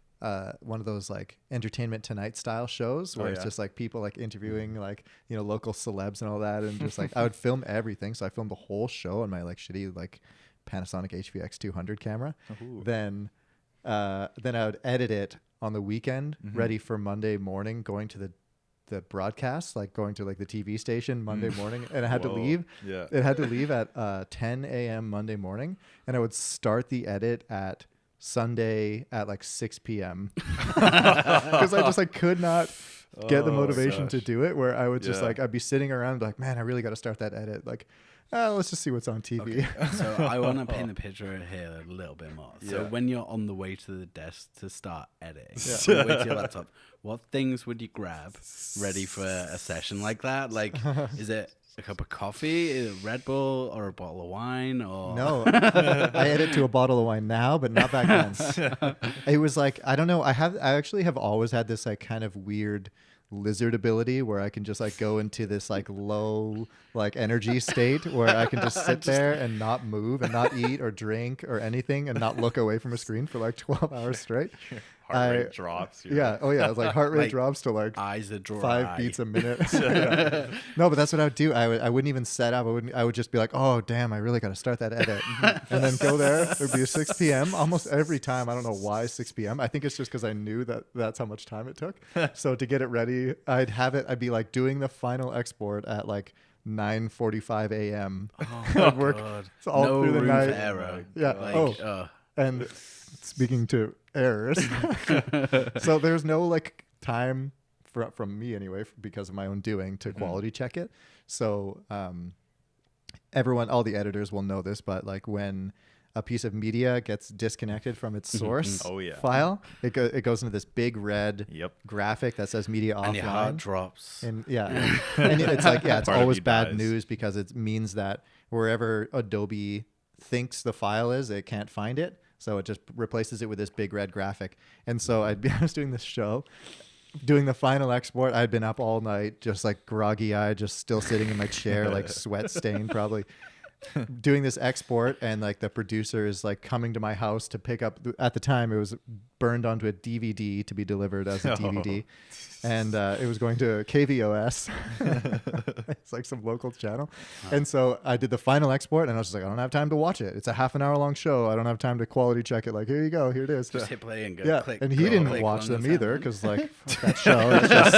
one of those like Entertainment Tonight style shows where it's just like people like interviewing like, you know, local celebs and all that, and just like I would film everything. So I filmed the whole show on my like shitty like Panasonic HVX 200 camera. Then I would edit it on the weekend, ready for Monday morning, going to the broadcast, like going to like the TV station Monday morning, and I had to leave. Yeah, it had to leave at 10 a.m. Monday morning, and I would start the edit at Sunday at like 6 p.m. because I just like could not get the motivation to do it. Where I would just like I'd be sitting around like, man, I really got to start that edit. Like, let's just see what's on TV. Okay. So I want to paint the picture here a little bit more. So when you're on the way to the desk to start editing, on the way to your laptop, what things would you grab ready for a session like that? Like, is it a cup of coffee, is it Red Bull, or a bottle of wine? Or no, I edit to a bottle of wine now, but not back then. It was like, I don't know. I actually have always had this like kind of weird lizard ability where I can just like go into this like low like energy state where I can just sit there and not move and not eat or drink or anything and not look away from a screen for like 12 hours straight. Heart rate drops. Yeah. Oh yeah. It's like heart rate Like, drops to like eyes that draw 5 beats a minute. Yeah. No, but that's what I would do. I wouldn't even set up. I would just be like, oh damn, I really got to start that edit, and then go there. It would be 6 p.m. almost every time. I don't know why 6 p.m. I think it's just because I knew that that's how much time it took. So to get it ready, I'd be like doing the final export at like 9:45 a.m. I'd work all no through the room night. for error. Yeah. Like, And speaking to errors, so there's no like time from me anyway, because of my own doing, to quality check it. So all the editors will know this, but like when a piece of media gets disconnected from its source file, it goes into this big red graphic that says media offline. And your heart drops. And and it's like, it's always bad dies. news, because it means that wherever Adobe thinks the file is, it can't find it. So it just replaces it with this big red graphic. And so I was doing this show, doing the final export. I'd been up all night, just like groggy eyed, just still sitting in my chair, like sweat stained probably, doing this export. And like the producer is like coming to my house to pick up, at the time it was burned onto a DVD to be delivered as a DVD. And it was going to KVOS. It's like some local channel. And so I did the final export, and I was just like, I don't have time to watch it. It's a half an hour long show. I don't have time to quality check it. Like, here you go. Here it is. Just hit play and go. Yeah. Click, And he go, didn't click, watch long them as either, that. because like, fuck that show. It just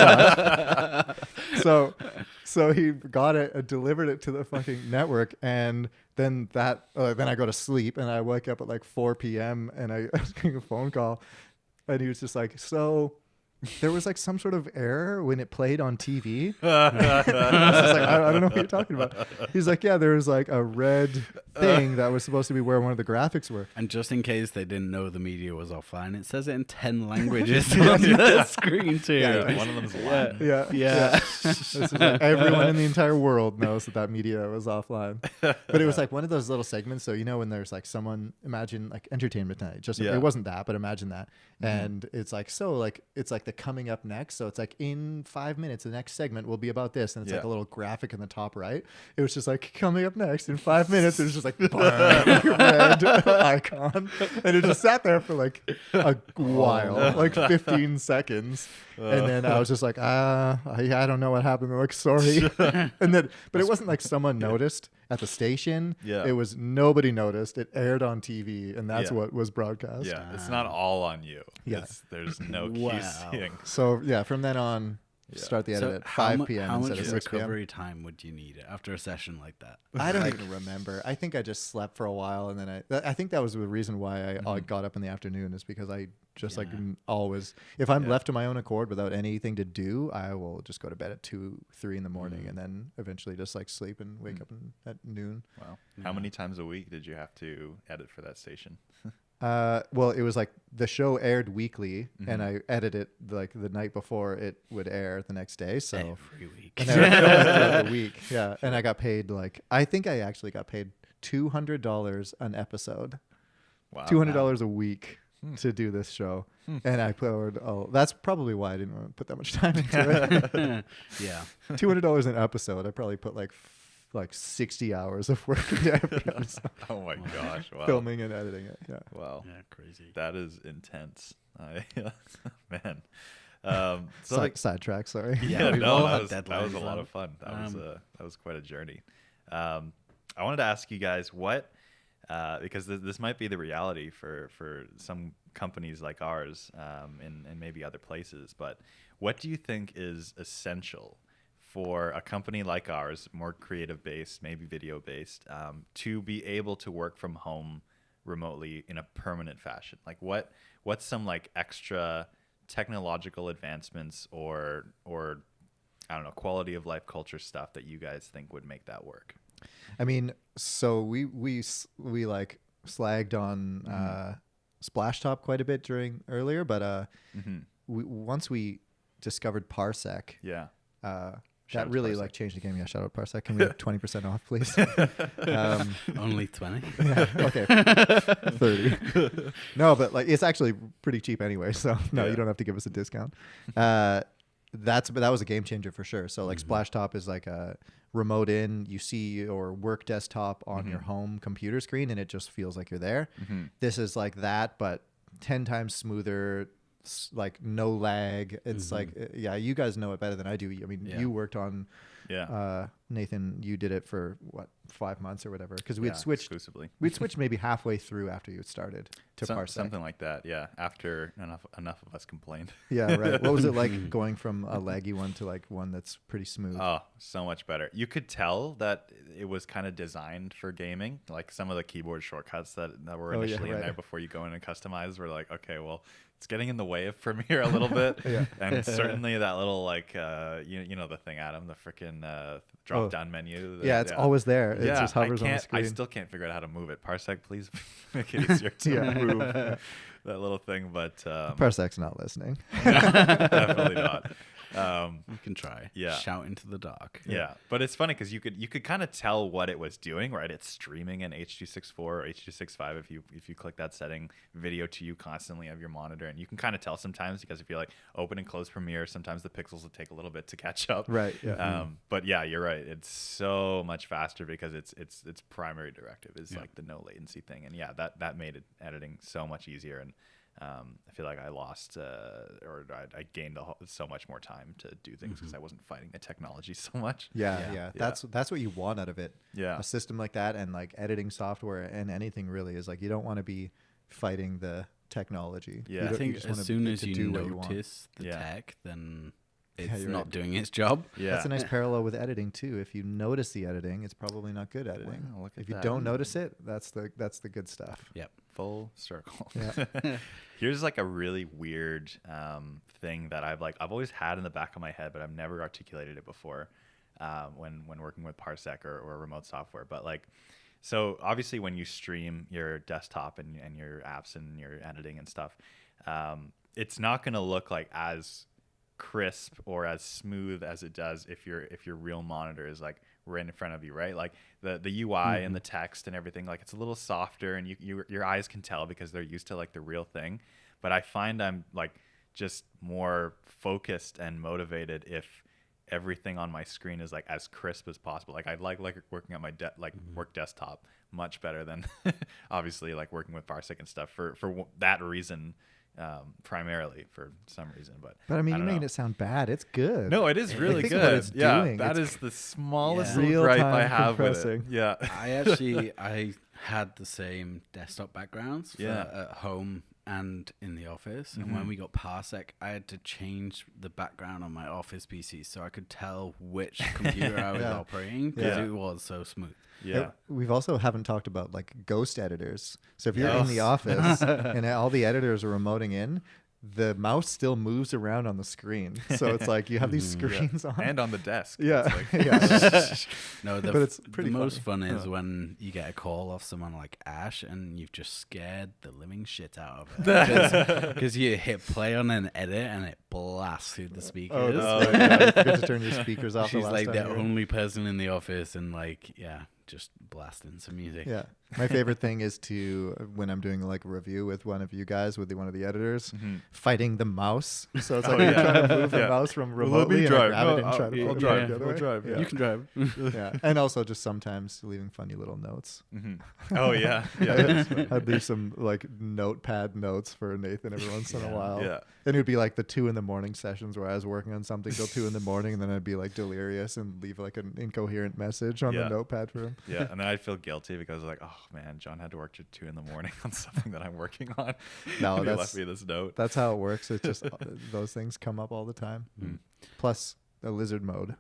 sucked. So he got it and delivered it to the fucking network. And then then I go to sleep, and I wake up at like 4 p.m. and I was getting a phone call, and he was just like, so there was like some sort of error when it played on TV. I was just like, I don't know what you're talking about. He's like, yeah, there was like a red thing that was supposed to be where one of the graphics were. And just in case they didn't know the media was offline, it says it in 10 languages on the screen too. Yeah, one of them is Latin. Yeah. This is like, everyone in the entire world knows that media was offline. But it was like one of those little segments. So, when there's like someone, imagine like Entertainment Tonight. It wasn't that, but imagine that. And it's like, it's like the coming up next. So it's like, in 5 minutes, the next segment will be about this. And it's like a little graphic in the top right. It was just like, coming up next in 5 minutes. It was just like, red icon. And it just sat there for like a while, like 15 seconds. And then I was just like, I don't know what happened. I'm like, sorry. And then, but it wasn't like someone noticed at the station. Yeah. It was nobody noticed. It aired on TV, and that's what was broadcast. Yeah. It's not all on you. Yeah. There's no Wow. QCing. So from then on, start the edit at 5 p.m. How instead much of 6 p.m. recovery time would you need after a session like that? I don't even remember. I think I just slept for a while, and then I think that was the reason why I got up in the afternoon, is because I just like always, if I'm left to my own accord without anything to do, I will just go to bed at 2-3 in the morning, and then eventually just like sleep and wake up at noon. Wow. How many times a week did you have to edit for that station? Well, it was like the show aired weekly, and I edited like the night before it would air the next day. So every week. And every week, yeah. And I got paid I think I actually got paid $200 an episode. Wow. $200 a week to do this show. And I put, that's probably why I didn't want to put that much time into it. Yeah. $200 an episode. I probably put like 60 hours of work into every episode. Oh my gosh. Wow. Filming and editing it. Yeah. Wow. Yeah, crazy. That is intense. Man. Sidetrack, sorry. Yeah, we've all had that deadlines, was a lot of fun. That was quite a journey. I wanted to ask you guys because this might be the reality for some companies like ours, and maybe other places, but what do you think is essential for a company like ours, more creative based, maybe video based, to be able to work from home remotely in a permanent fashion? Like what's some like extra technological advancements or I don't know, quality of life culture stuff that you guys think would make that work? I mean, so we like slagged on Splashtop quite a bit earlier, but once we discovered Parsec, that really like changed the game. Yeah, shout out Parsec. Can we have 20% off, please? Only 20. Yeah, okay, 30. No, but like it's actually pretty cheap anyway, so no, you don't have to give us a discount. that was a game changer for sure. So like Splashtop is like a remote in, you see your work desktop on your home computer screen and it just feels like you're there. This is like that, but 10 times smoother, like no lag. It's like, yeah, you guys know it better than I do. I mean, you worked on, Nathan, you did it for what, 5 months or whatever, because we'd switched exclusively. We'd switched maybe halfway through after you had started to Parsec. Something like that, yeah. After enough of us complained. Yeah, right. What was it like going from a laggy one to like one that's pretty smooth? Oh, so much better. You could tell that it was kind of designed for gaming. Like some of the keyboard shortcuts that were initially in there before you go in and customize were like, okay, well, it's getting in the way of Premiere a little bit. And certainly that little like you know the thing, Adam, the freaking drop down menu. It's always there. It just hovers on the screen. I still can't figure out how to move it. Parsec, please make it easier to move that little thing. But Parsec's not listening. Definitely not. You can try. Yeah. Shout into the dark. Yeah. But it's funny because you could kind of tell what it was doing, right? It's streaming in H.264 or H.265 if you click that setting, video to you constantly of your monitor, and you can kind of tell sometimes because if you like open and close Premiere, sometimes the pixels will take a little bit to catch up. Right. Yeah. But yeah, you're right. It's so much faster because its primary directive is like the no latency thing, and yeah, that made editing so much easier. And I feel like I lost or I gained so much more time to do things because I wasn't fighting the technology so much. Yeah. That's what you want out of it. Yeah. A system like that and like editing software and anything really is like you don't want to be fighting the technology. Yeah. I think as soon as you notice the tech, then it's not doing its job. Yeah. That's a nice parallel with editing too. If you notice the editing, it's probably not good editing. Wow, if you don't notice it, that's the good stuff. Yep. Full circle. Yeah. Here's like a really weird thing that I've always had in the back of my head, but I've never articulated it before when working with Parsec or remote software. But like, so obviously when you stream your desktop and your apps and your editing and stuff, it's not going to look like as crisp or as smooth as it does if your real monitor is like right in front of you, right? Like the UI and the text and everything, like it's a little softer and your eyes can tell because they're used to like the real thing. But I find I'm like just more focused and motivated if everything on my screen is like as crisp as possible. Like I like working on my work desktop much better than obviously like working with Parsec and stuff for that reason. Primarily for some reason, but I mean, you're making it sound bad. It's good. No, it is really good. What it's doing, that is the smallest real gripe time I have compressing. with it. Yeah, I had the same desktop backgrounds at home and in the office, and when we got Parsec, I had to change the background on my office PC so I could tell which computer I was operating because it was so smooth. Yeah. We've also haven't talked about like ghost editors. So if you're in the office and all the editors are remoting in, the mouse still moves around on the screen. So it's like you have these screens on. And on the desk. Yeah. No, but it's pretty the most fun is when you get a call off someone like Ash and you've just scared the living shit out of it. Because you hit play on an edit and it blasts through the speakers. Oh, that's right. Yeah, you forget to turn your speakers off. She's like the only person in the office and like, just blasting some music. Yeah. My favorite thing is when I'm doing like a review with one of you guys, with one of the editors, fighting the mouse. So it's like you're trying to move the mouse from remotely and I grab it and try to I'll drive. I'll drive. You can drive. Yeah. And also just sometimes leaving funny little notes. Oh yeah. I'd leave some like notepad notes for Nathan every once in a while. Yeah. And it would be like the 2 a.m. sessions where I was working on something till 2 a.m. and then I'd be like delirious and leave like an incoherent message on the notepad for him. Yeah. And then I'd feel guilty because like, oh man, John had to work till 2 a.m. on something that I'm working on. No, he left me this note. That's how it works. It's just those things come up all the time. Plus the lizard mode.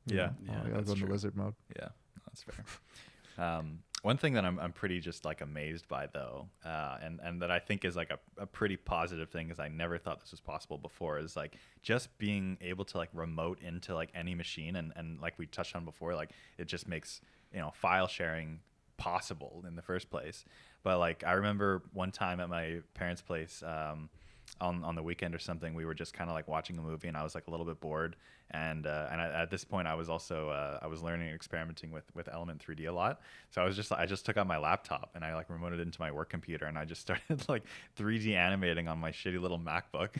Yeah. I'll go into lizard mode. Yeah, that's fair. One thing that I'm pretty just like amazed by though, and that I think is like a pretty positive thing, is I never thought this was possible before, is like just being able to like remote into like any machine, and like we touched on before, like it just makes file sharing possible in the first place. But like I remember one time at my parents' place, on the weekend or something, we were just kind of like watching a movie, and I was like a little bit bored. And at this point, I was also I was learning and experimenting with Element 3D a lot. So I just took out my laptop and I like remoted it into my work computer, and I just started like 3D animating on my shitty little MacBook.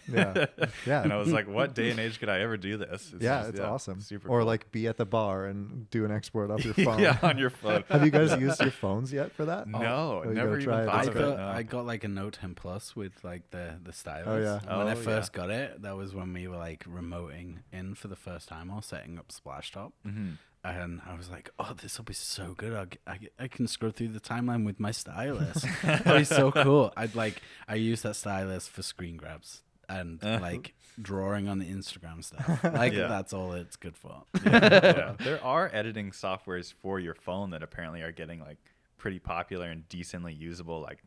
Yeah. And I was like, what day and age could I ever do this? It's awesome. Super or cool. like be at the bar and do an export off your phone. Yeah, on your phone. Have you guys used your phones yet for that? No, you never gotta even try it. thought It's of good. it. No. I got like a Note 10 Plus with like the stylus. Oh, yeah. And when I Oh, first got it, that was when we were like remoting in for the first time or setting up Splashtop. Mm-hmm. And I was like, oh, this will be so good. I can scroll through the timeline with my stylus. That'll be so cool. I use that stylus for screen grabs and like drawing on the Instagram stuff. Like that's all it's good for. Yeah. There are editing softwares for your phone that apparently are getting like pretty popular and decently usable, like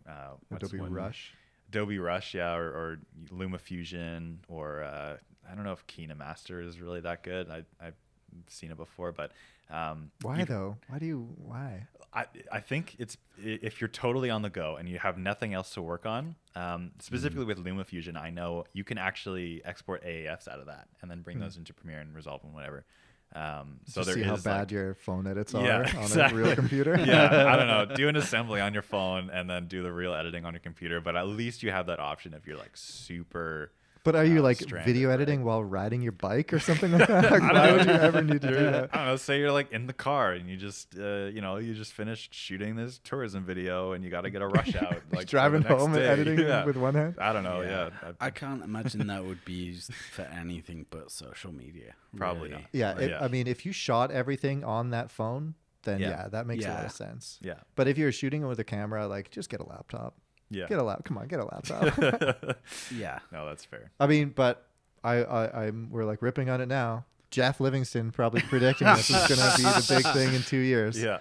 Adobe Rush. Adobe Rush, yeah, or LumaFusion, or I don't know if KineMaster is really that good. I've seen it before, but Why though? Why? I think it's if you're totally on the go and you have nothing else to work on, specifically with LumaFusion, I know you can actually export AAFs out of that and then bring those into Premiere and Resolve and whatever. So there see is how bad like, your phone edits are Yeah, on exactly. a real computer. Yeah, I don't know. Do an assembly on your phone and then do the real editing on your computer. But at least you have that option if you're like super. But are you like stranded, video right? editing while riding your bike or something like that? Like, why would you ever need to do that? I don't know. Say you're like in the car and you just, you just finished shooting this tourism video and you got to get a rush out. Like Driving for the next home and day. editing Yeah. with one hand? I don't know. Yeah. I can't imagine that would be used for anything but social media. Probably really. not. Yeah, I mean, if you shot everything on that phone, then Yeah. that makes a lot Yeah. of sense. Yeah. But if you're shooting it with a camera, like just get a laptop. Yeah. Come on, get a laptop. Yeah. No, that's fair. I mean, but we're like ripping on it now. Jeff Livingston probably predicting this is going to be the big thing in 2 years. Yeah.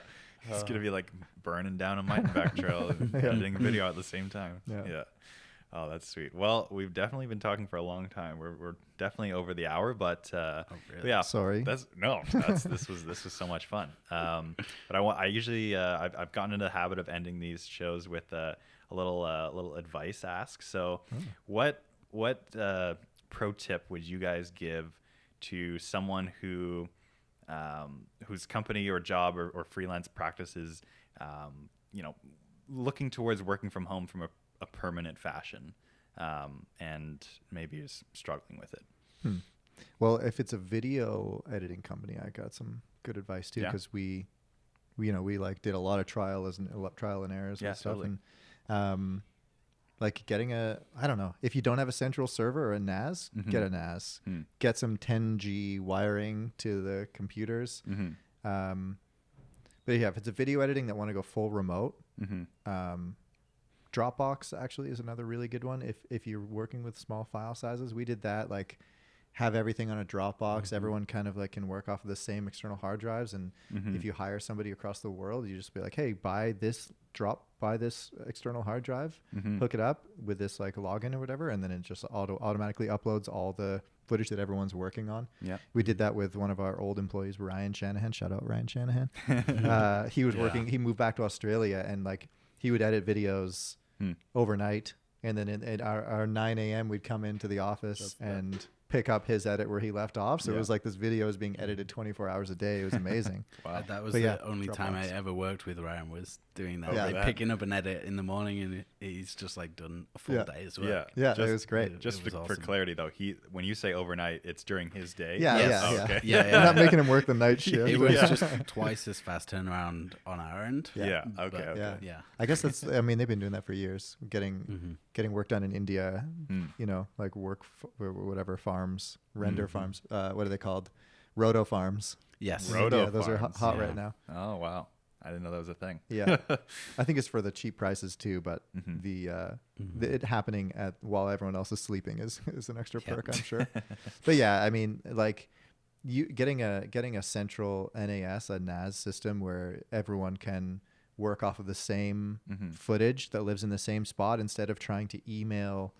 It's going to be like burning down a mountain bike trail and editing a video at the same time. Yeah. Oh, that's sweet. Well, we've definitely been talking for a long time. We're definitely over the hour, but really? yeah. Sorry. This was so much fun. But I usually I've gotten into the habit of ending these shows with a little advice ask. So, what pro tip would you guys give to someone whose company or job or freelance practices, looking towards working from home from a permanent fashion, and maybe is struggling with it? Well, if it's a video editing company, I got some good advice too, because we like did a lot of trial and errors and stuff. Totally. And like getting I don't know, if you don't have a central server or a NAS, get a NAS. Get some 10G wiring to the computers. But yeah, if it's a video editing that want to go full remote, Dropbox actually is another really good one. If you're working with small file sizes, we did that, like have everything on a Dropbox. Everyone kind of like can work off of the same external hard drives. And if you hire somebody across the world, you just be like, hey, buy this external hard drive, hook it up with this like login or whatever. And then it just automatically uploads all the footage that everyone's working on. Yeah. We did that with one of our old employees, Ryan Shanahan. Shout out Ryan Shanahan. He was working, he moved back to Australia, and like he would edit videos overnight. And then at our 9 a.m. we'd come into the office and pick up his edit where he left off. So it was like this video was being edited 24 hours a day. It was amazing. Wow. That was the only time I ever worked with Ryan, was doing that. Like picking up an edit in the morning, and he's just like done a full day's work. Yeah, it was great. Just for clarity though, when you say overnight, it's during his day. Okay. Yeah. We're not making him work the night shift. It was just twice as fast turnaround on our end. Okay. Yeah. I guess that's, I mean, they've been doing that for years, getting work done in India, like whatever farms, render farms. What are they called? Roto farms. Yes. Roto those are farms. hot right now. Oh, wow. I didn't know that was a thing. Yeah. I think it's for the cheap prices too, but it happening while everyone else is sleeping is an extra perk, I'm sure. But yeah, I mean, like you getting a central NAS, a NAS system where everyone can work off of the same footage that lives in the same spot, instead of trying to email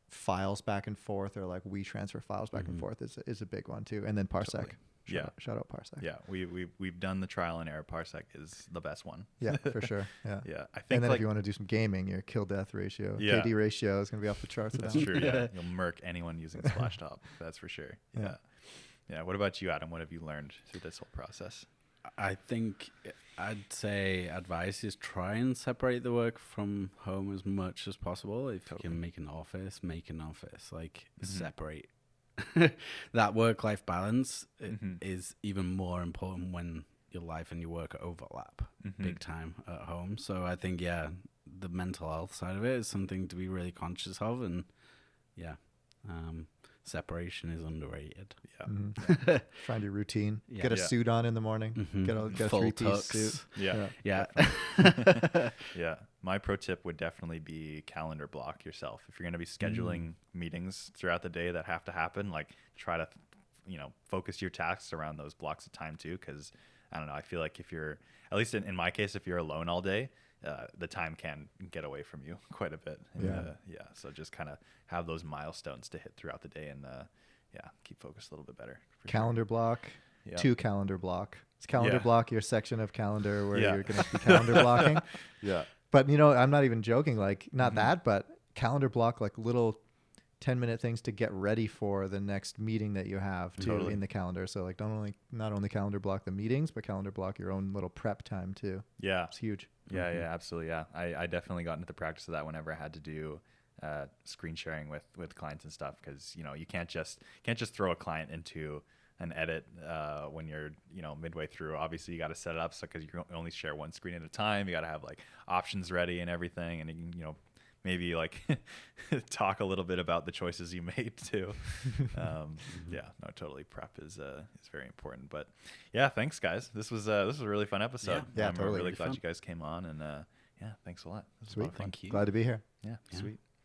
files back and forth, or like we transfer files back and forth, is a big one too. And then Parsec. Totally. Shout out Parsec. Yeah, we've done the trial and error. Parsec is the best one. Yeah, for sure. Yeah. Yeah, I think. And then if you want to do some gaming, your kill death ratio, KD ratio is going to be off the charts. That's true. Yeah, you'll murk anyone using Splashtop. That's for sure. Yeah. Yeah. What about you, Adam? What have you learned through this whole process? I think I'd say advice is try and separate the work from home as much as possible. If you can make an office, like separate. That work-life balance is even more important when your life and your work overlap big time at home. So I think, the mental health side of it is something to be really conscious of. And separation is underrated. Yeah. Find your routine. Yeah. Get a suit on in the morning. Get a Full 3-piece suit. Yeah. Yeah. My pro tip would definitely be calendar block yourself. If you're going to be scheduling meetings throughout the day that have to happen, like try to, focus your tasks around those blocks of time too. Cause I don't know, I feel like if you're, at least in my case, if you're alone all day, the time can get away from you quite a bit. And, so just kind of have those milestones to hit throughout the day and, keep focused a little bit better. Calendar block. Yeah. To calendar block. Is calendar block your section of calendar where you're going to be calendar blocking? Yeah. But, I'm not even joking. Like, not that, but calendar block, like little 10-minute things to get ready for the next meeting that you have in the calendar. So, like, not only calendar block the meetings, but calendar block your own little prep time, too. Yeah. It's huge. Yeah, absolutely. Yeah. I definitely got into the practice of that whenever I had to do screen sharing with clients and stuff. Cause you can't just throw a client into an edit when you're, midway through. Obviously you got to set it up. So, cause you can only share one screen at a time. You got to have like options ready and everything. And you can, maybe like talk a little bit about the choices you made too. Totally. Prep is very important, but thanks guys. This was a really fun episode. Yeah, totally. I'm really glad you guys came on and thanks a lot. Sweet. Thank you. Glad to be here. Yeah, sweet.